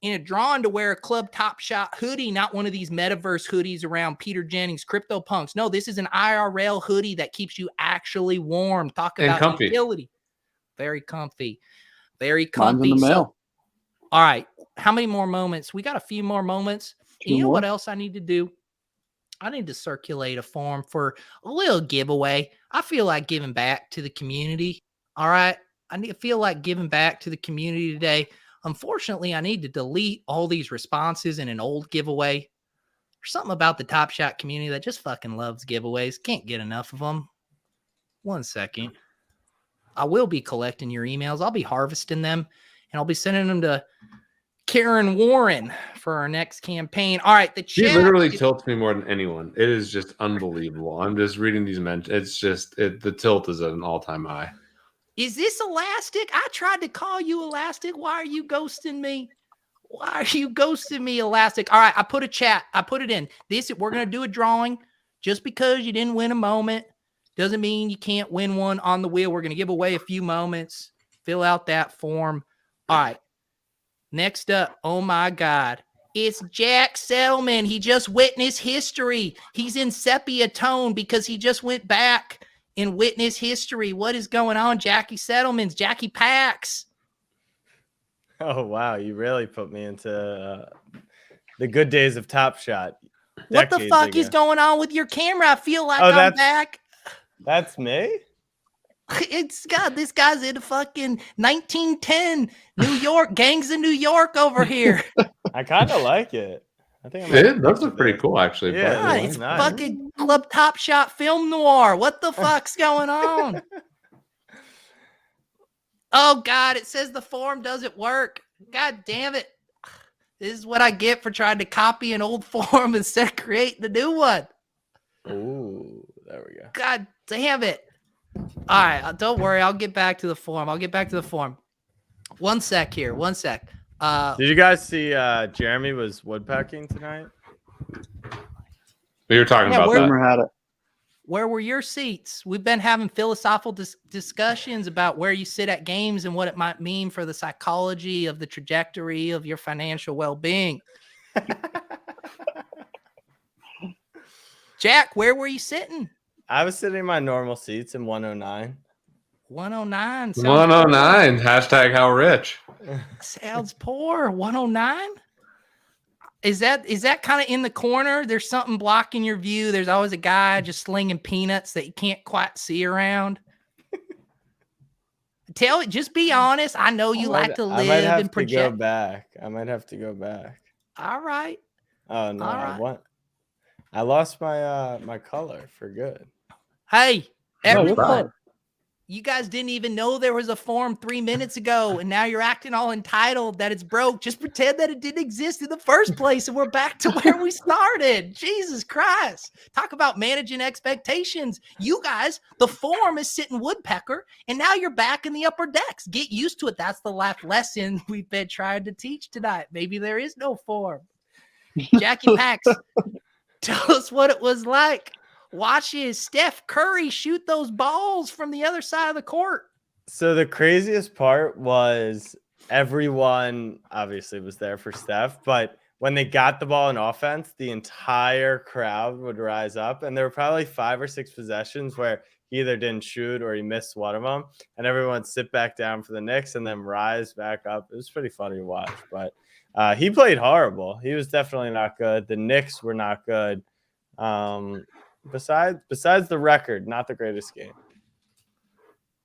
in a drawing to wear a Club Top Shot hoodie, not one of these metaverse hoodies around Peter Jennings, CryptoPunks. No, this is an IRL hoodie that keeps you actually warm. Talk about utility. Very comfy. Very comfy. Mine's in the mail. All right. How many more moments? We got a few more moments. You know what else I need to do? I need to circulate a form for a little giveaway. I feel like giving back to the community. All right. I feel like giving back to the community today. Unfortunately, I need to delete all these responses in an old giveaway. There's something about the Top Shot community that just fucking loves giveaways. Can't get enough of them. 1 second. I will be collecting your emails. I'll be harvesting them, and I'll be sending them to Karen Warren for our next campaign. All right, the chat. She literally tilts me more than anyone. It is just unbelievable. I'm just reading these mentions. It's just the tilt is at an all-time high. Is this Elastic? I tried to call you Elastic. Why are you ghosting me? Why are you ghosting me, Elastic? All right, I put a chat. I put it in. We're going to do a drawing. Just because you didn't win a moment doesn't mean you can't win one on the wheel. We're going to give away a few moments. Fill out that form. All right. Next up, oh my God. It's Jack Settleman. He just witnessed history. He's in sepia tone because he just went back and witnessed history. What is going on, Jackie Settlemans? Jackie Pax. Oh, wow. You really put me into the good days of Top Shot. What the fuck is going on with your camera? I feel like I'm back. That's me? This guy's in fucking 1910 New York, gangs in New York over here. I kind of like it. I think I might have Those picked a look pretty bit. cool, actually. Yeah, but God, that's it's nice. fucking Club Top Shot Film Noir. What the fuck's going on? Oh, God, it says the form doesn't work. God damn it. This is what I get for trying to copy an old form instead of creating the new one. Ooh, there we go. God damn it. All right, don't worry. I'll get back to the form. One sec here. Did you guys see Jeremy was woodpecking tonight? you're talking Yeah, about we're- that. Rumor had it. Where were your seats? We've been having philosophical discussions about where you sit at games and what it might mean for the psychology of the trajectory of your financial well-being. Jack, where were you sitting? I was sitting in my normal seats in 109. 109. Sounds 109. Hashtag how rich. poor. Sounds poor. 109? Is that kind of in the corner? There's something blocking your view. There's always a guy just slinging peanuts that you can't quite see around. Just be honest. I know you like to I might live have and to project. go back. I might have to go back. All right. Oh no, All right. I lost my my color for good. Hey, No, you're everyone. fine. You guys didn't even know there was a form 3 minutes ago, and now you're acting all entitled that it's broke. Just pretend that it didn't exist in the first place, and we're back to where we started. Jesus Christ. Talk about managing expectations. You guys, the form is sitting woodpecker, and now you're back in the upper decks. Get used to it. That's the life lesson we've been trying to teach tonight. Maybe there is no form. Jackie Pax, tell us what it was like watching Steph Curry shoot those balls from the other side of the court. So the craziest part was everyone obviously was there for Steph, but when they got the ball in offense, the entire crowd would rise up, and there were probably 5 or 6 possessions where he either didn't shoot or he missed one of them, and everyone would sit back down for the Knicks and then rise back up. It was pretty funny to watch, but he played horrible. He was definitely not good. The Knicks were not good. Besides the record, not the greatest game.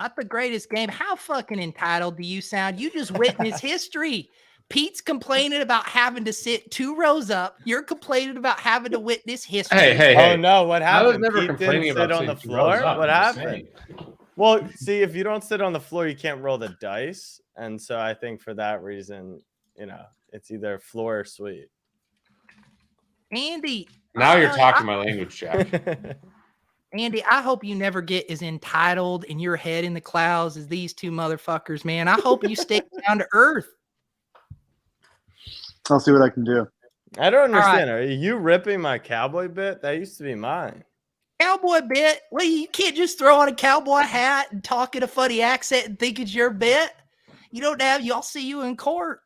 Not the greatest game. How fucking entitled do you sound? You just witnessed history. Pete's complaining about having to sit 2 rows up. You're complaining about having to witness history. Hey. Oh no, what I was happened? never Pete complaining didn't sit about on the sitting 2 rows floor. up, What I'm just happened? saying. Well, see, if you don't sit on the floor, you can't roll the dice, and so I think for that reason, it's either floor or suite. Andy. Now you're talking my language, Jack. Andy, I hope you never get as entitled in your head in the clouds as these 2 motherfuckers, man. I hope you stay down to earth. I'll see what I can do. I don't right. understand. Are you ripping my cowboy bit? That used to be mine. Cowboy bit? Well, you can't just throw on a cowboy hat and talk in a funny accent and think it's your bit. You don't have, I'll see you in court.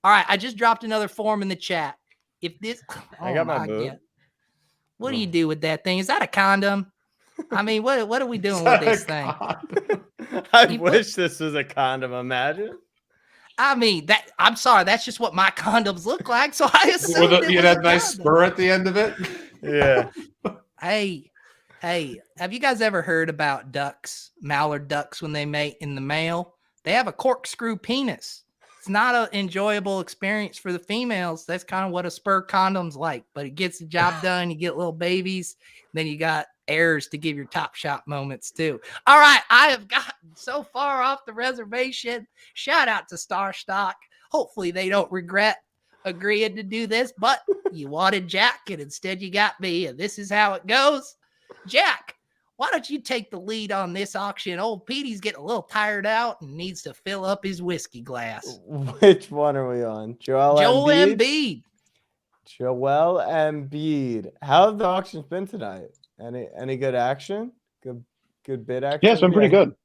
All right, I just dropped another form in the chat. If this, I got my boob. God. What do you do with that thing? Is that a condom? I mean, what are we doing with this thing? I wish this was a condom. Imagine. I mean, I'm sorry, that's just what my condoms look like. So I assume You had a nice spur at the end of it. Yeah. Hey, have you guys ever heard about ducks, mallard ducks, when they mate in the male? They have a corkscrew penis. It's not an enjoyable experience for the females. That's kind of what a spur condom's like, but it gets the job done. You get little babies, then you got heirs to give your top shot moments too. All right, I have gotten so far off the reservation. Shout out to StarStock. Hopefully they don't regret agreeing to do this, but you wanted Jack and instead you got me, and this is how it goes. Jack, why don't you take the lead on this auction? Old Petey's getting a little tired out and needs to fill up his whiskey glass. Which one are we on? Joel Embiid. Joel Embiid. How have the auctions been tonight? Any good action? Good bid action? Yeah, it's been pretty good.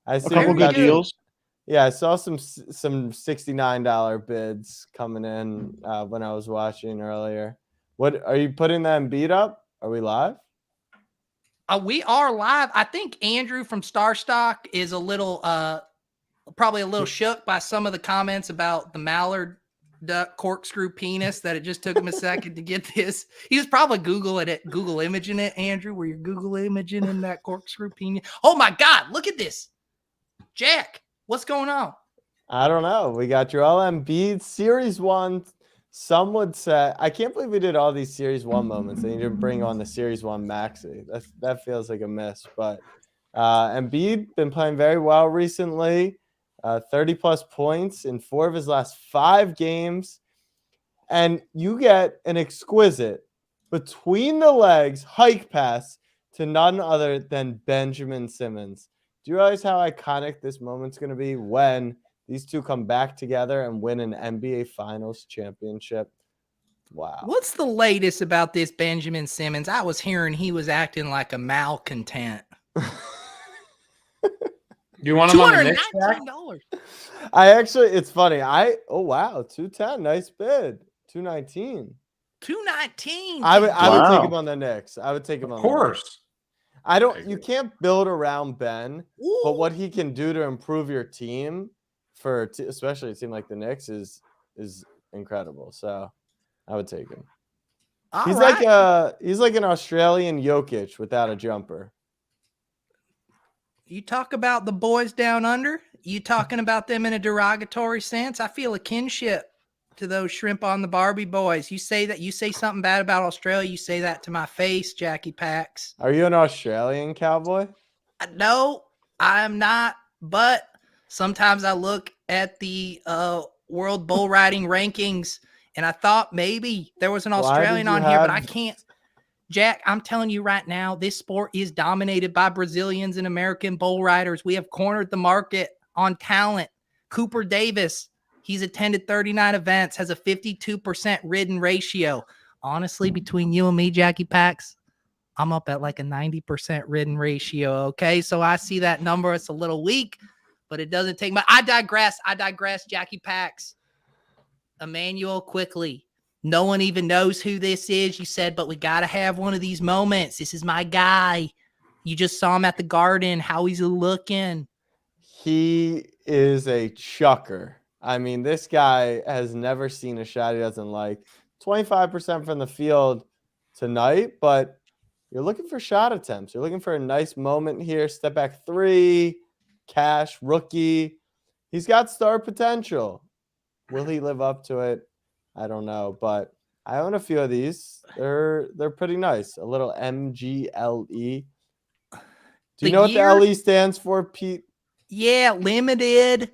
I see A couple we good got deals. Yeah, I saw some $69 bids coming in when I was watching earlier. What are you putting the Embiid up? Are we live? We are live. I think Andrew from StarStock is a little, probably a little shook by some of the comments about the mallard duck corkscrew penis, that it just took him a second to get this. He was probably Google imaging it, Andrew, where you're Google imaging in that corkscrew penis. Oh my God, look at this. Jack, what's going on? I don't know. We got Joel Embiid Series 1 Some would say, I can't believe we did all these Series 1 moments. They need to bring on the Series 1 Maxi. That feels like a miss. But Embiid been playing very well recently. 30-plus points in 4 of his last 5 games. And you get an exquisite between the legs hike pass to none other than Benjamin Simmons. Do you realize how iconic this moment's going to be when these two come back together and win an NBA Finals championship? Wow. What's the latest about this Benjamin Simmons? I was hearing he was acting like a malcontent. You want him on the Knicks, Jack? $219. I actually, it's funny. Oh wow, 210, nice bid. 219. 219. I would take Wow. him on the Knicks. I would take him on Of the Knicks. course. I don't. You can't build around Ben, Ooh. but what he can do to improve your team, especially a team like the Knicks, is incredible. So, I would take him. All He's right. he's like an Australian Jokic without a jumper. You talk about the boys down under. You talking about them in a derogatory sense? I feel a kinship to those shrimp on the Barbie boys. You say something bad about Australia, you say that to my face, Jackie Pax. Are you an Australian cowboy? No, I am not. But sometimes I look at the world bull riding rankings, and I thought maybe there was an Australian on here, but I can't. Jack, I'm telling you right now, this sport is dominated by Brazilians and American bull riders. We have cornered the market on talent. Cooper Davis, he's attended 39 events, has a 52% ridden ratio. Honestly, between you and me, Jackie Pax, I'm up at like a 90% ridden ratio, okay? So I see that number. It's a little weak, but it doesn't take much. I digress, Jackie Pax. Emmanuel, quickly. No one even knows who this is. You said, but we got to have one of these moments. This is my guy. You just saw him at the Garden. How he's looking. He is a chucker. I mean, this guy has never seen a shot he doesn't like. 25% from the field tonight, but you're looking for shot attempts. You're looking for a nice moment here. Step back 3, cash, rookie. He's got star potential. Will he live up to it? I don't know, but I own a few of these. They're pretty nice. A little MGLE. Do you know what the LE stands for, Pete? Yeah, limited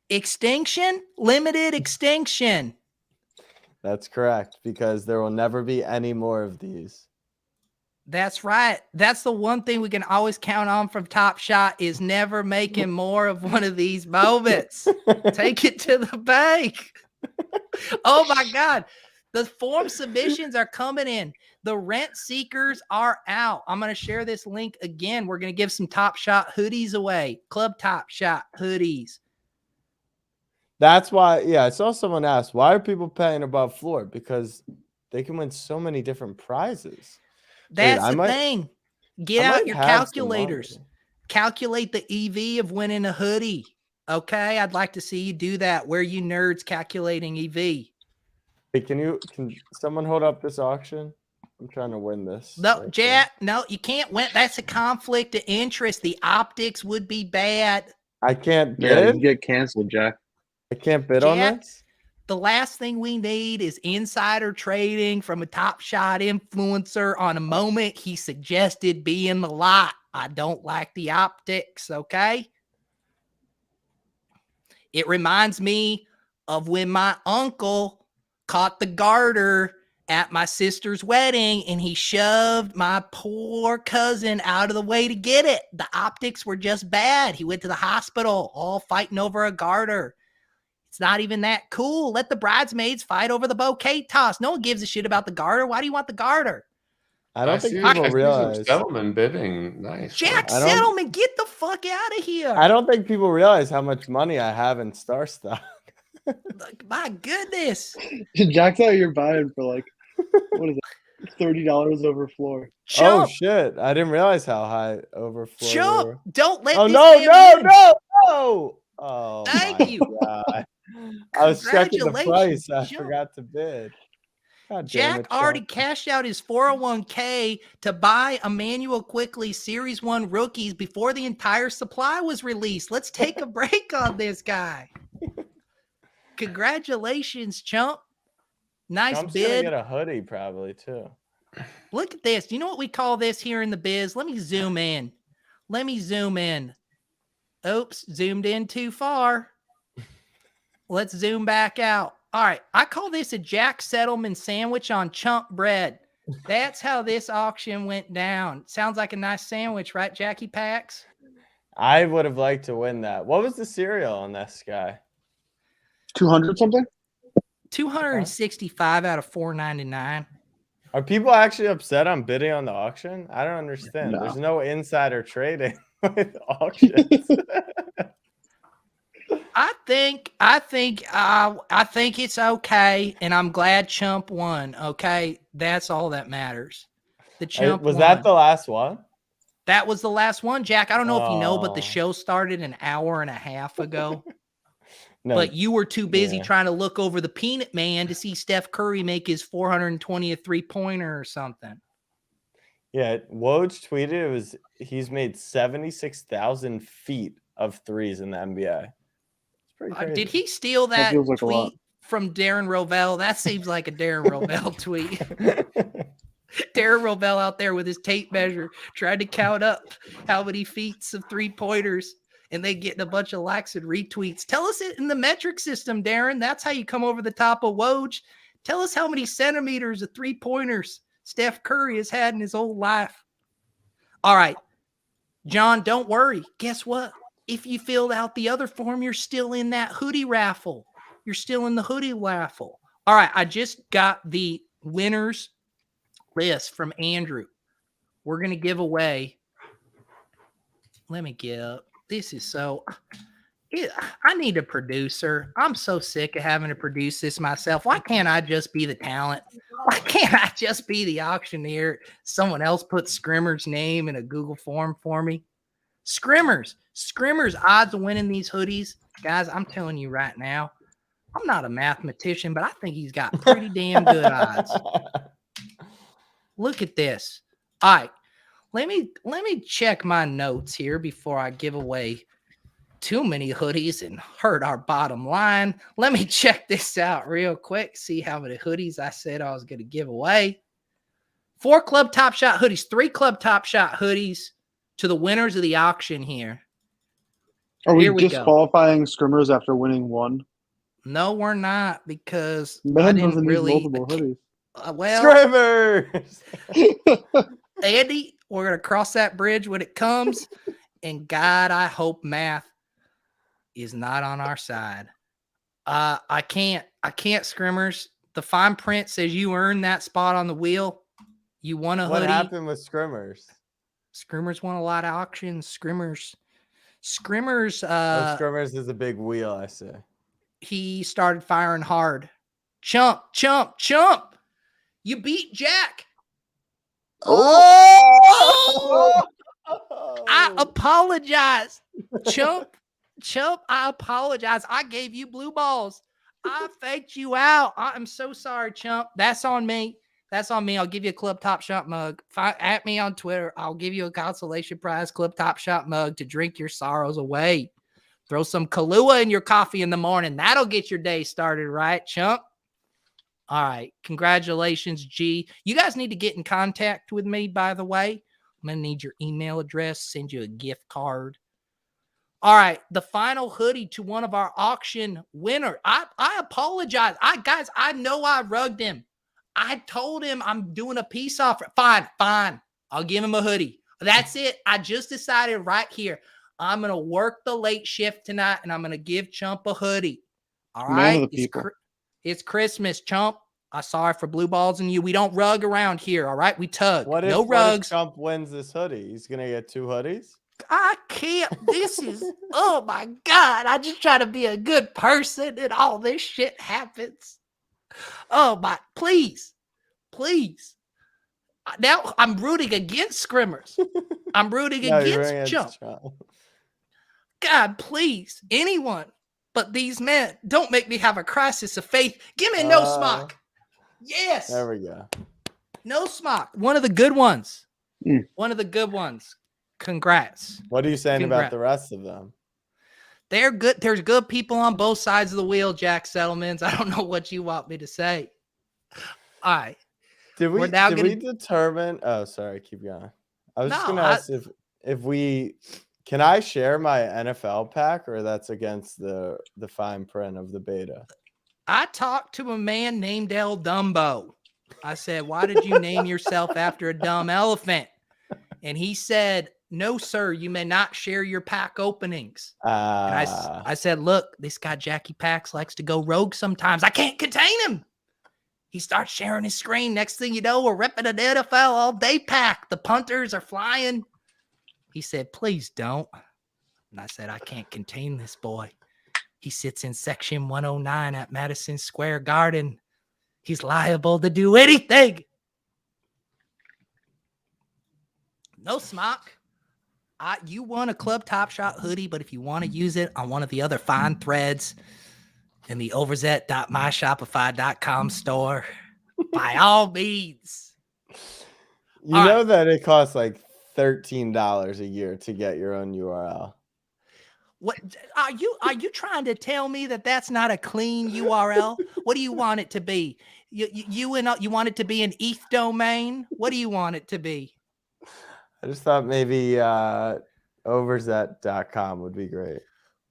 extinction. Limited extinction. That's correct, because there will never be any more of these. That's right. That's the one thing we can always count on from Top Shot is never making more of one of these moments. Take it to the bank. Oh my God. The form submissions are coming in. The rent seekers are out. I'm going to share this link again. We're going to give some Top Shot hoodies away. Club Top Shot hoodies. That's why, yeah, I saw someone ask, why are people paying above floor? Because they can win so many different prizes. That's the thing. Get out your calculators. money. Calculate the EV of winning a hoodie. Okay, I'd like to see you do that. Where you nerds calculating EV? Hey, can someone hold up this auction? I'm trying to win this. No, Jack, no, you can't win. That's a conflict of interest. The optics would be bad. I can't bid. Yeah, you get canceled, Jack. I can't bid on this. The last thing we need is insider trading from a Top Shot influencer on a moment he suggested be in the lot. I don't like the optics, okay? It reminds me of when my uncle caught the garter at my sister's wedding and he shoved my poor cousin out of the way to get it. The optics were just bad. He went to the hospital all fighting over a garter. It's not even that cool. Let the bridesmaids fight over the bouquet toss. No one gives a shit about the garter. Why do you want the garter? I don't think people realize. Settlement bidding, nice. Jack Settlement, get the fuck out of here. I don't think people realize how much money I have in StarStock. My goodness. Jack's out you're buying for like, what is it? $30 over floor. Chump. Oh shit! I didn't realize how high overflow. Chump. Don't let. Oh this no! man win. Oh, thank you. God. I was checking the price. I forgot to bid. Jack already cashed out his 401k to buy Emmanuel Quickly Series 1 rookies before the entire supply was released. Let's take a break on this guy. Congratulations, Chump. Nice Trump's gonna bid. get a hoodie probably too. Look at this. You know what we call this here in the biz? Let me zoom in. Oops, zoomed in too far. Let's zoom back out. All right. I call this a Jack Settleman sandwich on chump bread. That's how this auction went down. Sounds like a nice sandwich, right, Jackie Pax? I would have liked to win that. What was the cereal on this guy? 200 something. 265 out of 499. Are people actually upset I'm bidding on the auction? I don't understand. No. There's no insider trading with auctions. I think it's okay, and I'm glad Chump won. Okay, that's all that matters. The Chump Was won. that the last one? That was the last one, Jack. I don't know if you know, but the Oh. show started an hour and a half ago. No. But you were too busy Yeah. trying to look over the peanut man to see Steph Curry make his 420th three-pointer or something. Yeah, Woj tweeted he's made 76,000 feet of threes in the NBA. It's pretty crazy. Did he steal that feels like a lot. tweet from Darren Rovell? That seems like a Darren Rovell tweet. Darren Rovell out there with his tape measure trying to count up how many feet of three-pointers, and they getting a bunch of likes and retweets. Tell us it in the metric system, Darren. That's how you come over the top of Woj. Tell us how many centimeters of three-pointers Steph Curry has had in his whole life. All right, John, don't worry. Guess what? If you filled out the other form, you're still in that hoodie raffle. You're still in the hoodie raffle. All right, I just got the winners list from Andrew. We're going to give away. Let me get. This is so. I need a producer. I'm so sick of having to produce this myself. Why can't I just be the talent? Why can't I just be the auctioneer? Someone else put Scrimmer's name in a Google form for me. Scrimmer's odds of winning these hoodies. Guys, I'm telling you right now, I'm not a mathematician, but I think he's got pretty damn good odds. Look at this. All right. Let me check my notes here before I give away too many hoodies and hurt our bottom line. Let me check this out real quick. See how many hoodies I said I was going to give away. 4 Club Top Shot hoodies, 3 Club Top Shot hoodies to the winners of the auction here. Are we Here we go. disqualifying Scrimmers after winning one? No, we're not, because I Man didn't doesn't really. need multiple hoodies. Well, Screamers! Andy, we're going to cross that bridge when it comes. And God, I hope math is not on our side. I can't, Scrimmers. The fine print says you earned that spot on the wheel. You won a What hoodie. happened with Screamers? Screamers won a lot of auctions. Screamers. Screamers is a big wheel, I say. He started firing hard. Chump. You beat Jack. Oh! I apologize. Chump, I apologize. I gave you blue balls. I faked you out. I'm so sorry, Chump. That's on me. I'll give you a Club Top Shot mug. At me on Twitter, I'll give you a consolation prize Club Top Shot mug to drink your sorrows away. Throw some Kahlua in your coffee in the morning. That'll get your day started, right, Chump? All right. Congratulations, G. You guys need to get in contact with me, by the way. I'm going to need your email address, send you a gift card. All right. The final hoodie to one of our auction winners. I apologize. Guys, I know I rugged him. I told him I'm doing a peace offer. Fine. I'll give him a hoodie. That's it. I just decided right here. I'm going to work the late shift tonight, and I'm going to give Chump a hoodie. All right? Man of the people. It's Christmas, Chump. I'm sorry for blue balls and you. We don't rug around here, all right? We tug. What No if rugs. Trump wins this hoodie? He's going to get 2 hoodies? I can't. This is, oh my God. I just try to be a good person and all this shit happens. Oh my, please. Now I'm rooting against Scrimmers. I'm rooting No, you're against against Chump. Trump. God, please. Anyone but these men. Don't make me have a crisis of faith. Give me no smock. Yes. There we go. No smock. One of the good ones. Mm. One of the good ones. Congrats. What are you saying about Congrats. the rest of them? They're good. There's good people on both sides of the wheel, Jack Settlements. I don't know what you want me to say. All right. Did we We're now we determine? Oh, sorry. Keep going. I was just No, gonna ask if we can I share my NFL pack, or that's against the fine print of the beta. I talked to a man named El Dumbo. I said, "Why did you name yourself after a dumb elephant?" And he said, "No, sir, you may not share your pack openings." And I said, "Look, this guy Jackie Pax likes to go rogue sometimes. I can't contain him." He starts sharing his screen. Next thing you know, we're ripping an NFL all-day pack. The punters are flying. He said, "Please don't." And I said, "I can't contain this boy. He sits in section 109 at Madison Square Garden. He's liable to do anything." No smock. You won a Club Top Shot hoodie, but if you want to use it on one of the other fine threads in the overzet.myshopify.com store, by all means. You know that it costs like $13 a year to get your own URL. What are you trying to tell me that that's not a clean URL? What do you want it to be? You want it to be an ETH domain? What do you want it to be? I just thought maybe overzet.com would be great.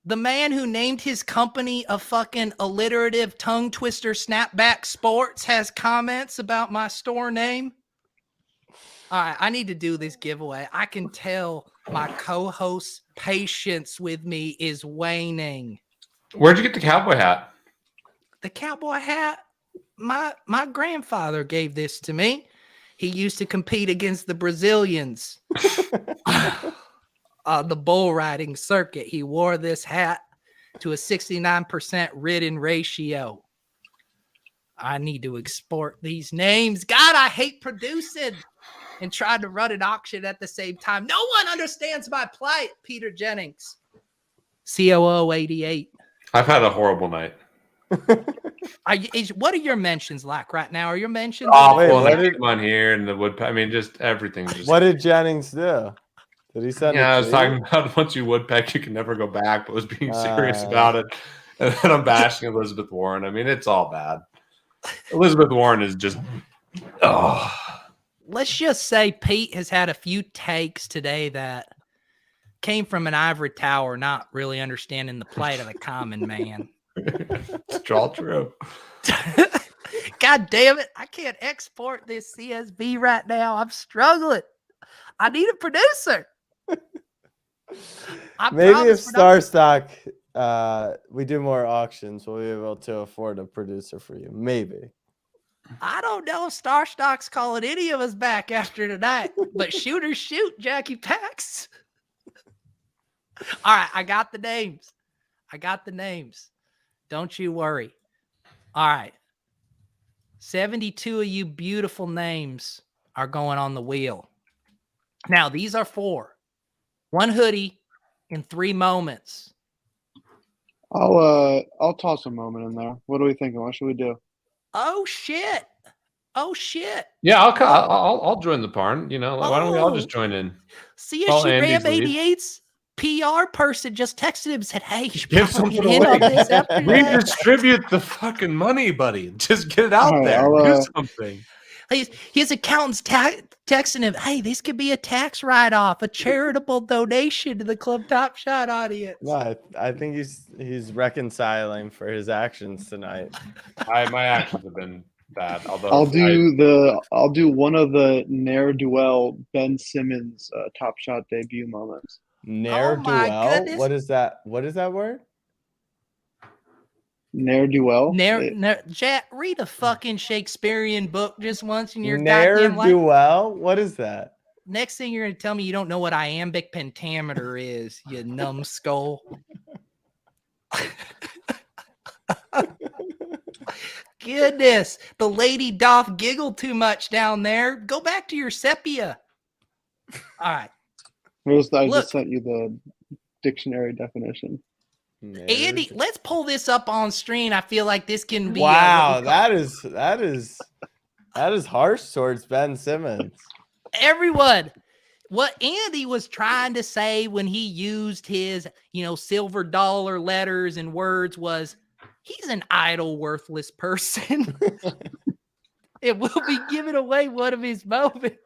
The man who named his company a fucking alliterative tongue twister snapback sports has comments about my store name. All right, I need to do this giveaway. I can tell my co-host's patience with me is waning. Where'd you get the cowboy hat? The cowboy hat, my grandfather gave this to me. He used to compete against the Brazilians on the bull riding circuit. He wore this hat to a 69% ridden ratio. I need to export these names. God, I hate producing and trying to run an auction at the same time. No one understands my plight, Peter Jennings. COO 88. I've had a horrible night. What are your mentions like right now? Are your mentions? Awful. I came on here and the wood. I mean, just everything's just. What did Jennings do? Did he send? Yeah, I was talking about once you woodpeck, you can never go back. But was being serious about it, and then I'm bashing Elizabeth Warren. I mean, it's all bad. Elizabeth Warren is just. Oh. Let's just say Pete has had a few takes today that came from an ivory tower, not really understanding the plight of the common man. It's all true. God damn it. I can't export this CSV right now. I'm struggling. I need a producer. Maybe if StarStock, we do more auctions, we'll be able to afford a producer for you. Maybe. I don't know if StarStock's calling any of us back after tonight, but shooters shoot, Jackie Pax. All right, I got the names. Don't you worry. All right. 72 of you beautiful names are going on the wheel. Now, these are 4. 1 hoodie in 3 moments. I'll toss a moment in there. What are we thinking? What should we do? Oh shit. Yeah, I'll join the barn. You know, why don't we all just join in? CSU Ram 88's PR person just texted him and said, "Hey, you should Give probably something get in away. on this after that." Redistribute the fucking money, buddy. Just get it out there. Do something. His accountant's texting him, "Hey, this could be a tax write-off, a charitable donation to the Club Top Shot audience." No, I think he's reconciling for his actions tonight. My actions have been bad. Although I'll do one of the ne'er-do-well Ben Simmons Top Shot debut moments. Ne'er-do-well? What is that? What is that word? Ne'er-do-well. Jack, read a fucking Shakespearean book just once in your goddamn life. Ne'er-do-well? What is that? Next thing you're going to tell me you don't know what iambic pentameter is, you numbskull. Goodness, the lady doth giggle too much down there. Go back to your sepia. All right. I just sent you the dictionary definition. Andy, let's pull this up on screen. I feel like this can be. Wow, that is harsh towards Ben Simmons. Everyone, what Andy was trying to say when he used his, silver dollar letters and words was he's an idle, worthless person. It will be giving away one of his moments.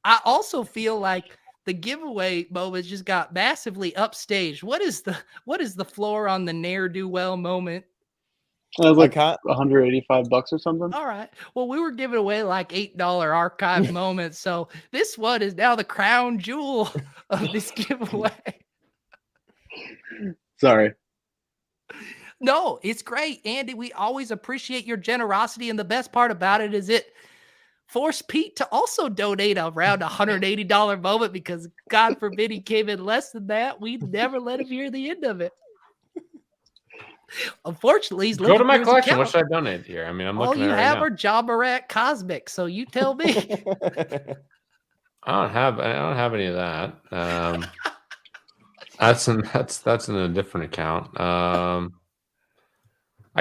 I also feel like the giveaway moments just got massively upstaged. What is the floor on the ne'er-do-well moment? It was like $185 or something. All right. Well, we were giving away like $8 archive moments. So this one is now the crown jewel of this giveaway. Sorry. No, it's great, Andy. We always appreciate your generosity. And the best part about it is it forced Pete to also donate around $180 moment because God forbid he came in less than that. We'd never let him hear the end of it. Unfortunately, he's go to my collection. What should I donate here? I mean, I'm looking at it right now. All you have are John Morant Cosmic, so you tell me. I don't have any of that. That's in a different account. I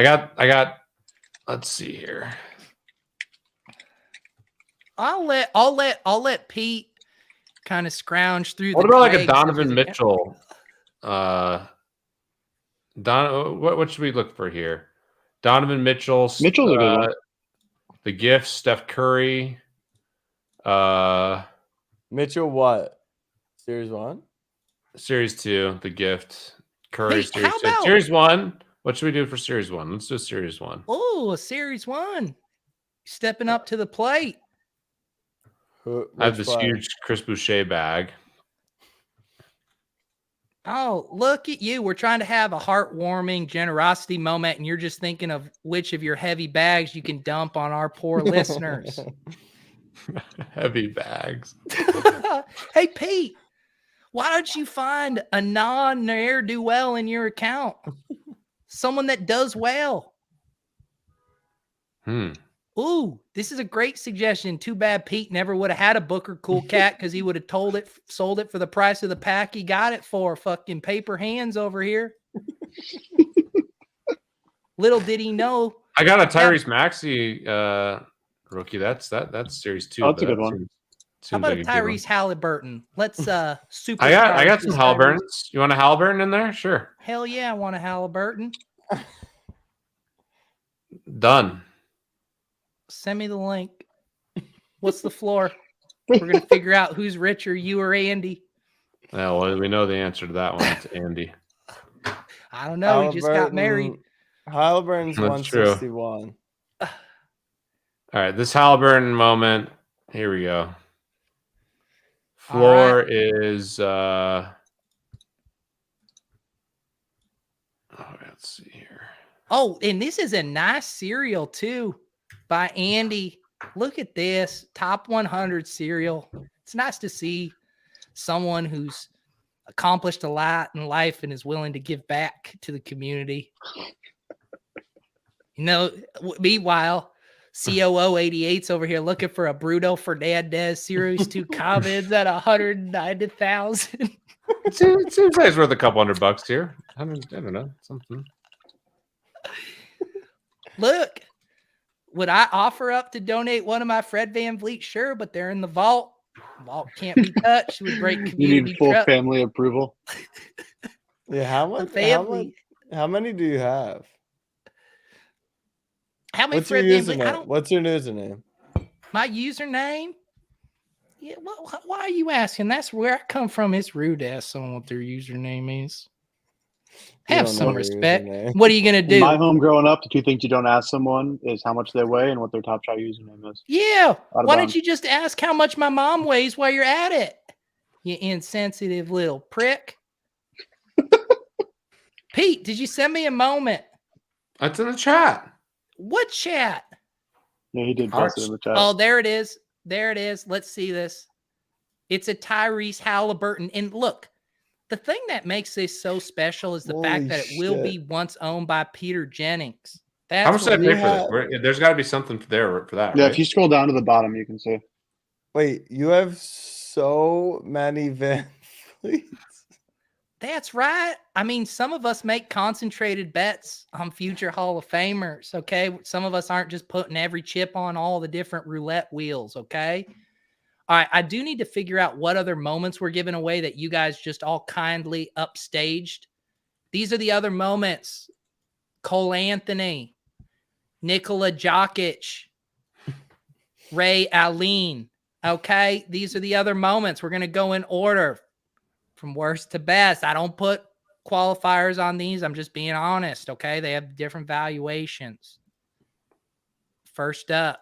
got. Let's see here. I'll let Pete kind of scrounge through. What about like a Donovan Mitchell? What should we look for here? Donovan Mitchell. Mitchell's a good one. The Gift, Steph Curry. Mitchell, what? Series 1? Series 2, The Gift. Curry, Hey, Series 2. about... Series 1. What should we do for Series 1? Let's do Series 1. Oh, a Series 1. Stepping up to the plate. I have this huge Chris Boucher bag. Oh, look at you. We're trying to have a heartwarming generosity moment, and you're just thinking of which of your heavy bags you can dump on our poor listeners. Heavy bags. Hey, Pete, why don't you find a non-ne'er-do-well in your account? Someone that does well. Ooh, this is a great suggestion. Too bad Pete never would have had a Booker Cool Cat because he would have sold it for the price of the pack he got it for. Fucking paper hands over here. Little did he know. I got a Tyrese Maxey rookie. That's Series 2. Oh, that's a good one. How about a Tyrese Halliburton? Let's super. I got some Halliburtons. You want a Halliburton in there? Sure. Hell yeah, I want a Halliburton. Done. Send me the link. What's the floor? We're going to figure out who's richer, you or Andy. Well, we know the answer to that one. It's Andy. I don't know. He just got married. Halliburton's 161. All right. This Halliburton moment. Here we go. Floor is... let's see here. Oh, and this is a nice cereal, too. By Andy. Look at this top 100 cereal. It's nice to see someone who's accomplished a lot in life and is willing to give back to the community. Meanwhile, COO 88's over here looking for a Bruno Fernandez Series 2 comments at 190,000. It seems like it's worth a couple $100 here. I don't know, something. Look. Would I offer up to donate one of my Fred VanVleet? Sure, but they're in the vault. Vault can't be touched with great community. You need full family approval. Yeah, how many do you have? How many What's Fred VanVleet? What's your username? My username? Yeah, why are you asking? That's where I come from. It's rude to ask someone what their username is. Have some respect. What are you going to do? In my home growing up, the two things you don't ask someone is how much they weigh and what their top shot username is. Yeah. Why don't you just ask how much my mom weighs while you're at it? You insensitive little prick. Pete, did you send me a moment? It's in the chat. What chat? Yeah, he did post it in the chat. Oh, there it is. There it is. Let's see this. It's a Tyrese Halliburton. And look. The thing that makes this so special is the fact that it will be once owned by Peter Jennings. How much did I pay for this? There's got to be something there for that. Yeah, right? If you scroll down to the bottom, you can see. Wait, you have so many Van Fleets. That's right. I mean, some of us make concentrated bets on future Hall of Famers, okay? Some of us aren't just putting every chip on all the different roulette wheels, okay? All right, I do need to figure out what other moments we're giving away that you guys just all kindly upstaged. These are the other moments. Cole Anthony, Nikola Jokic, Ray Allen. Okay, these are the other moments. We're going to go in order from worst to best. I don't put qualifiers on these. I'm just being honest, okay? They have different valuations. First up,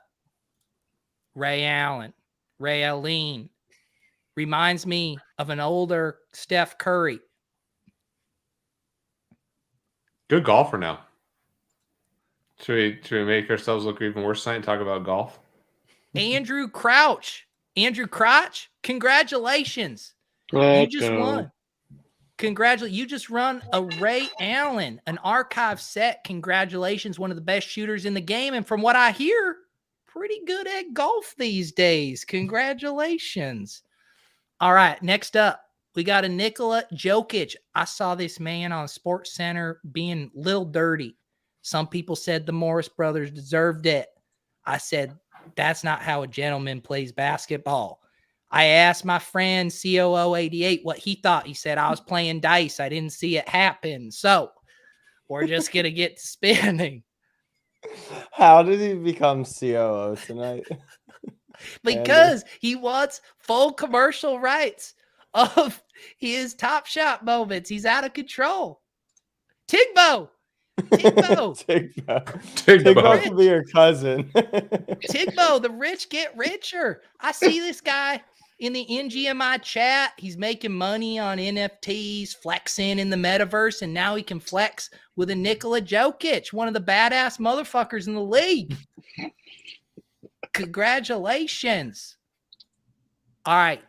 Ray Allen. Ray Allen reminds me of an older Steph Curry. Good golfer now. Should we make ourselves look even worse tonight and talk about golf? Andrew Crouch. Andrew Crouch, congratulations. You just won. You just run a Ray Allen, an archive set. Congratulations. One of the best shooters in the game. And from what I hear, pretty good at golf these days. Congratulations. All right. Next up, we got a Nikola Jokic. I saw this man on Sports Center being a little dirty. Some people said the Morris brothers deserved it. I said, that's not how a gentleman plays basketball. I asked my friend COO88 what he thought. He said, I was playing dice. I didn't see it happen. So we're just going to get to spinning. How did he become COO tonight? Because he wants full commercial rights of his Top Shot moments. He's out of control. Tigbo. Tigbo could be your cousin. Tigbo, the rich get richer. I see this guy in the NGMI chat. He's making money on NFTs, flexing in the metaverse, and now he can flex with a Nikola Jokic, one of the badass motherfuckers in the league. Congratulations. All right.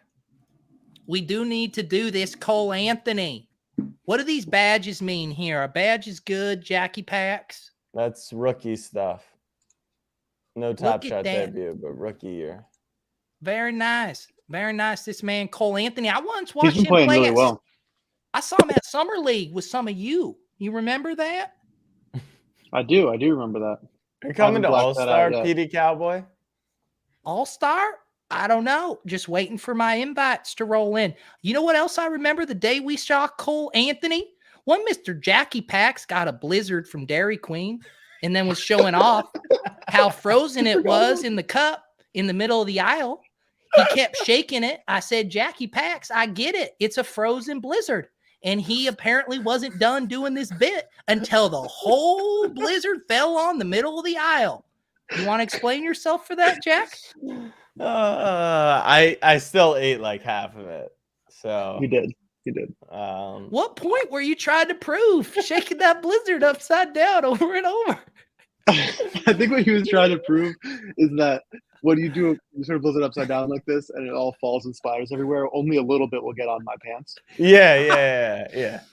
We do need to do this Cole Anthony. What do these badges mean here? Are badges good, Jackie Packs? That's rookie stuff. No Top Shot debut, but rookie year. Very nice. Very nice. This man, Cole Anthony. I once watched him playing play. Really well. I saw him at Summer League with some of you. You remember that? I do remember that. You're coming to All-Star, PD Cowboy? All-Star? I don't know. Just waiting for my invites to roll in. You know what else I remember the day we saw Cole Anthony? One Mr. Jackie Packs got a blizzard from Dairy Queen and then was showing off how frozen it was in the cup in the middle of the aisle. He kept shaking it. I said, Jackie Packs, I get it. It's a frozen blizzard. And he apparently wasn't done doing this bit until the whole blizzard fell on the middle of the aisle. You want to explain yourself for that, Jack? I still ate like half of it. So You did. What point were you trying to prove? Shaking that blizzard upside down over and over. I think what he was trying to prove is that when you do you sort of blizzard upside down like this and it all falls and splatters everywhere, only a little bit will get on my pants. Yeah.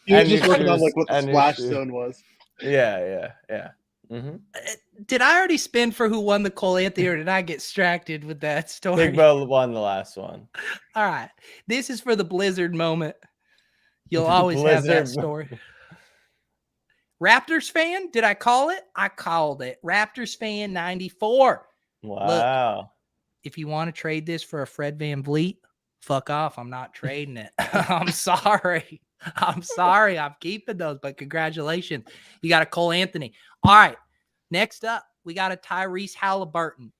He was just working on like what the splash zone was. Yeah. Mm-hmm. Did I already spin for who won the Cole Anthony, or did I get distracted with that story? Big Bo won the last one. All right. This is for the blizzard moment. You'll always have that story. Raptors fan? Did I call it? I called it. Raptors fan 94. Wow. Look, if you want to trade this for a Fred VanVleet, fuck off. I'm not trading it. I'm sorry. I'm keeping those, but congratulations. You got a Cole Anthony. All right. Next up, we got a Tyrese Halliburton.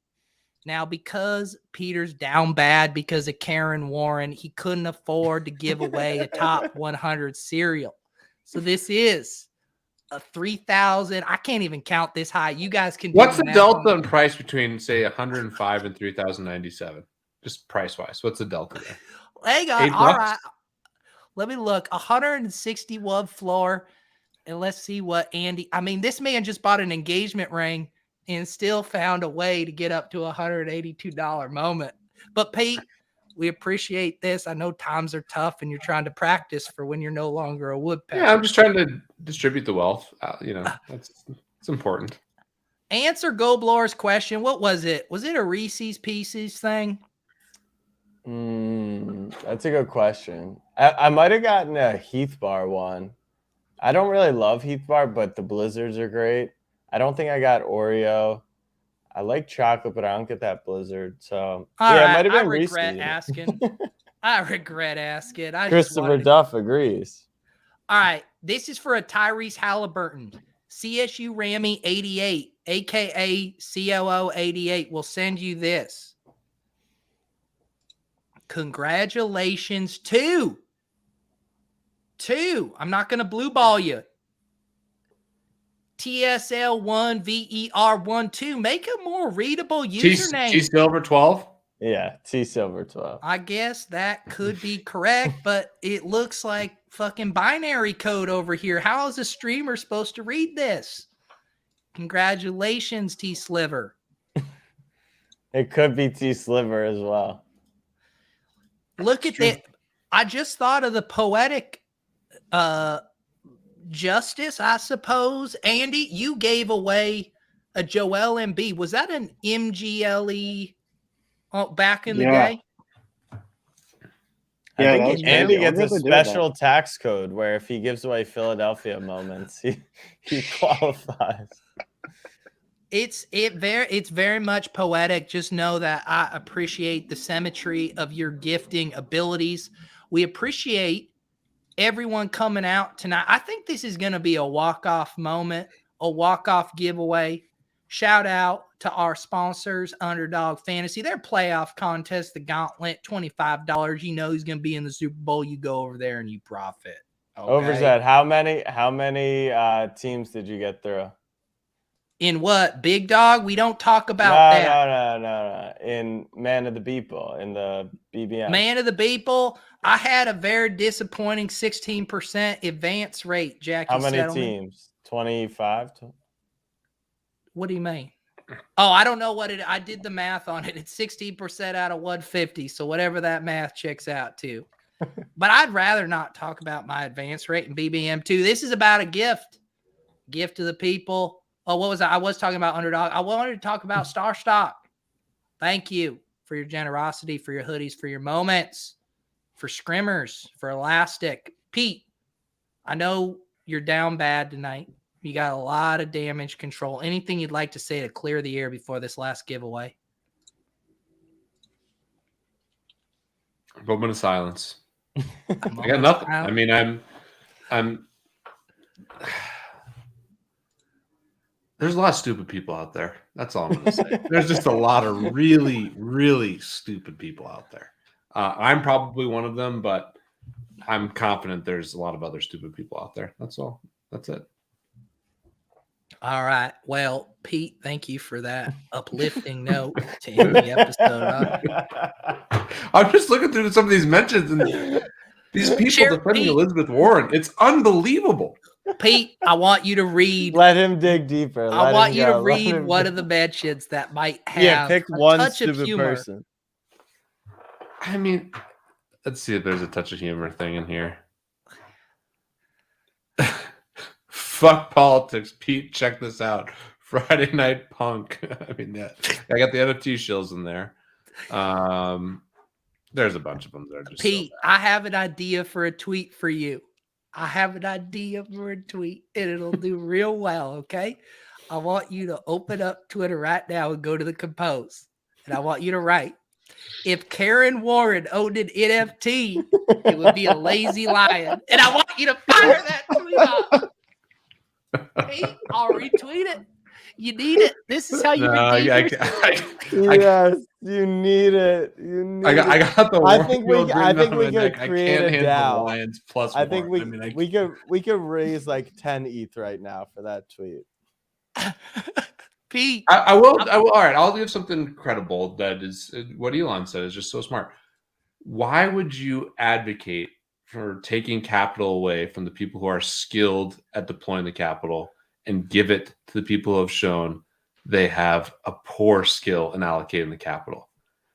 Now, because Peter's down bad because of Karen Warren, he couldn't afford to give away a top 100 cereal. So this is a 3,000. I can't even count this high. You guys can. What's the delta in price between, say, 105 and 3,097? Just price wise. What's the delta there? Hang on. All right. Let me look. 161 floor. And let's see what Andy. I mean, this man just bought an engagement ring and still found a way to get up to a $182 moment. But Pete, we appreciate this. I know times are tough and you're trying to practice for when you're no longer a woodpecker. Yeah, I'm just trying to distribute the wealth. It's important. Answer Goblor's question. What was it? Was it a Reese's Pieces thing? That's a good question. I might have gotten a Heath Bar one. I don't really love Heath Bar, but the blizzards are great. I don't think I got Oreo. I like chocolate, but I don't get that Blizzard. So All yeah, right, it might have I been regret Reese's. asking. I regret asking. I just Christopher wanted to... Duff agrees. All right, this is for a Tyrese Halliburton. CSU Rammy 88, aka COO 88, will send you this. Congratulations to I'm not going to blue ball you. TSL1VER12. Make a more readable username. T Silver 12. Yeah, T Silver 12. I guess that could be correct, but it looks like fucking binary code over here. How is a streamer supposed to read this? Congratulations, T Sliver. It could be T Sliver as well. Look at that. I just thought of the poetic justice, I suppose. Andy, you gave away a Joel Embiid. Was that an MGLE back in the day? Yeah, I that think was Andy crazy. I gets a wonder if they did special tax code where if he gives away Philadelphia moments, he qualifies. It's very much poetic. Just know that I appreciate the symmetry of your gifting abilities. We appreciate everyone coming out tonight. I think this is going to be a walk-off moment, a walk-off giveaway. Shout out to our sponsors, Underdog Fantasy. Their playoff contest, the Gauntlet, $25. You know who's going to be in the Super Bowl. You go over there and you profit. Okay? Overzet, how many teams did you get through? In what? Big Dog? We don't talk about that. No. In Man of the People, in the BBM. Man of the People, I had a very disappointing 16% advance rate, Jackie. How many Settleman. teams? 25? What do you mean? Oh, I don't know what it. I did the math on it. It's 16% out of 150. So whatever that math checks out to. But I'd rather not talk about my advance rate in BBM2. This is about a gift. Gift to the people. Oh, what was I? I was talking about Underdog. I wanted to talk about StarStock. Thank you for your generosity, for your hoodies, for your moments, for scrimmers, for Elastic. Pete, I know you're down bad tonight. You got a lot of damage control. Anything you'd like to say to clear the air before this last giveaway? Moment of silence. I got nothing. I mean, I'm. There's a lot of stupid people out there. That's all I'm going to say. There's just a lot of really, really stupid people out there. I'm probably one of them, but I'm confident there's a lot of other stupid people out there. That's all. That's it. All right. Well, Pete, thank you for that uplifting note to end the episode. I'm just looking through some of these mentions and these people defending Elizabeth Warren. It's unbelievable. Pete, I want you to read. Let him dig deeper. I want you to read one of the mentions that might have pick one stupid person. I mean, let's see if there's a touch of humor thing in here. Fuck politics, Pete. Check this out. Friday Night Punk. I mean, yeah, I got the NFT shills in there. There's a bunch of them that are just Pete, so I have an idea for a tweet for you. I have an idea for a tweet, and it'll do real well, okay? I want you to open up Twitter right now and go to the compose. And I want you to write, if Karen Warren owned an NFT, it would be a lazy lion. And I want you to fire that tweet off. Pete, I'll retweet it. You need it. This is how you redeem Yes, you need it. You need I got the. I think we could create a DAO. Lions plus I think more. we could raise like 10 ETH right now for that tweet. Pete, I will. All right, I'll give something credible. That is what Elon said is just so smart. Why would you advocate for taking capital away from the people who are skilled at deploying the capital and give it to the people who have shown they have a poor skill in allocating the capital?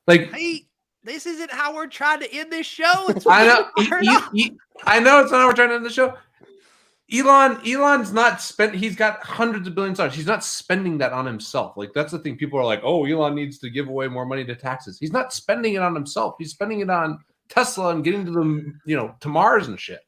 Like, Pete, this isn't how we're trying to end this show. It's I know. I know it's not how we're trying to end the show. Elon's not spent. He's got hundreds of billions of dollars. He's not spending that on himself. Like, that's the thing. People are like, "Oh, Elon needs to give away more money to taxes." He's not spending it on himself. He's spending it on Tesla and getting to the to Mars and shit.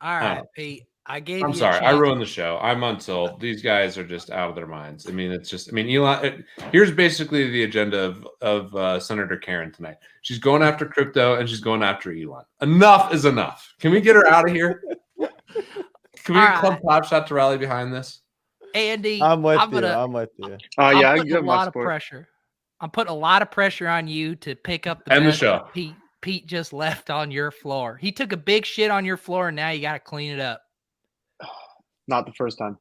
All right, Pete. I gave I'm you sorry, a I chance. ruined the show. I'm until these guys are just out of their minds. I mean, it's just. I mean, Elon. Here's basically the agenda of Senator Karen tonight. She's going after crypto and she's going after Elon. Enough is enough. Can we get her out of here? Can we All get Club right. Topshot to rally behind this? Andy, I'm with you. gonna, I'm with you. I'm Yeah, I putting a give my lot of support. pressure. I'm putting a lot of pressure on you to pick up the End the mess show. that Pete just left on your floor. He took a big shit on your floor, and now you got to clean it up. Not the first time.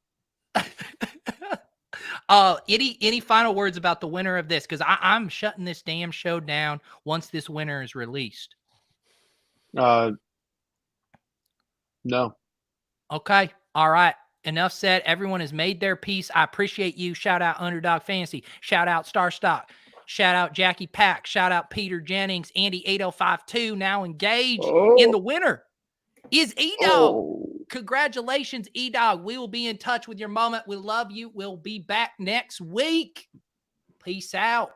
Any final words about the winner of this? Because I'm shutting this damn show down once this winner is released. No. Okay. All right. Enough said. Everyone has made their piece. I appreciate you. Shout out Underdog Fantasy. Shout out StarStock. Shout out Jackie Pack. Shout out Peter Jennings. Andy 8052 now engaged. In the winner is E-Dog. Oh. Congratulations, E-Dog. We will be in touch with your moment. We love you. We'll be back next week. Peace out.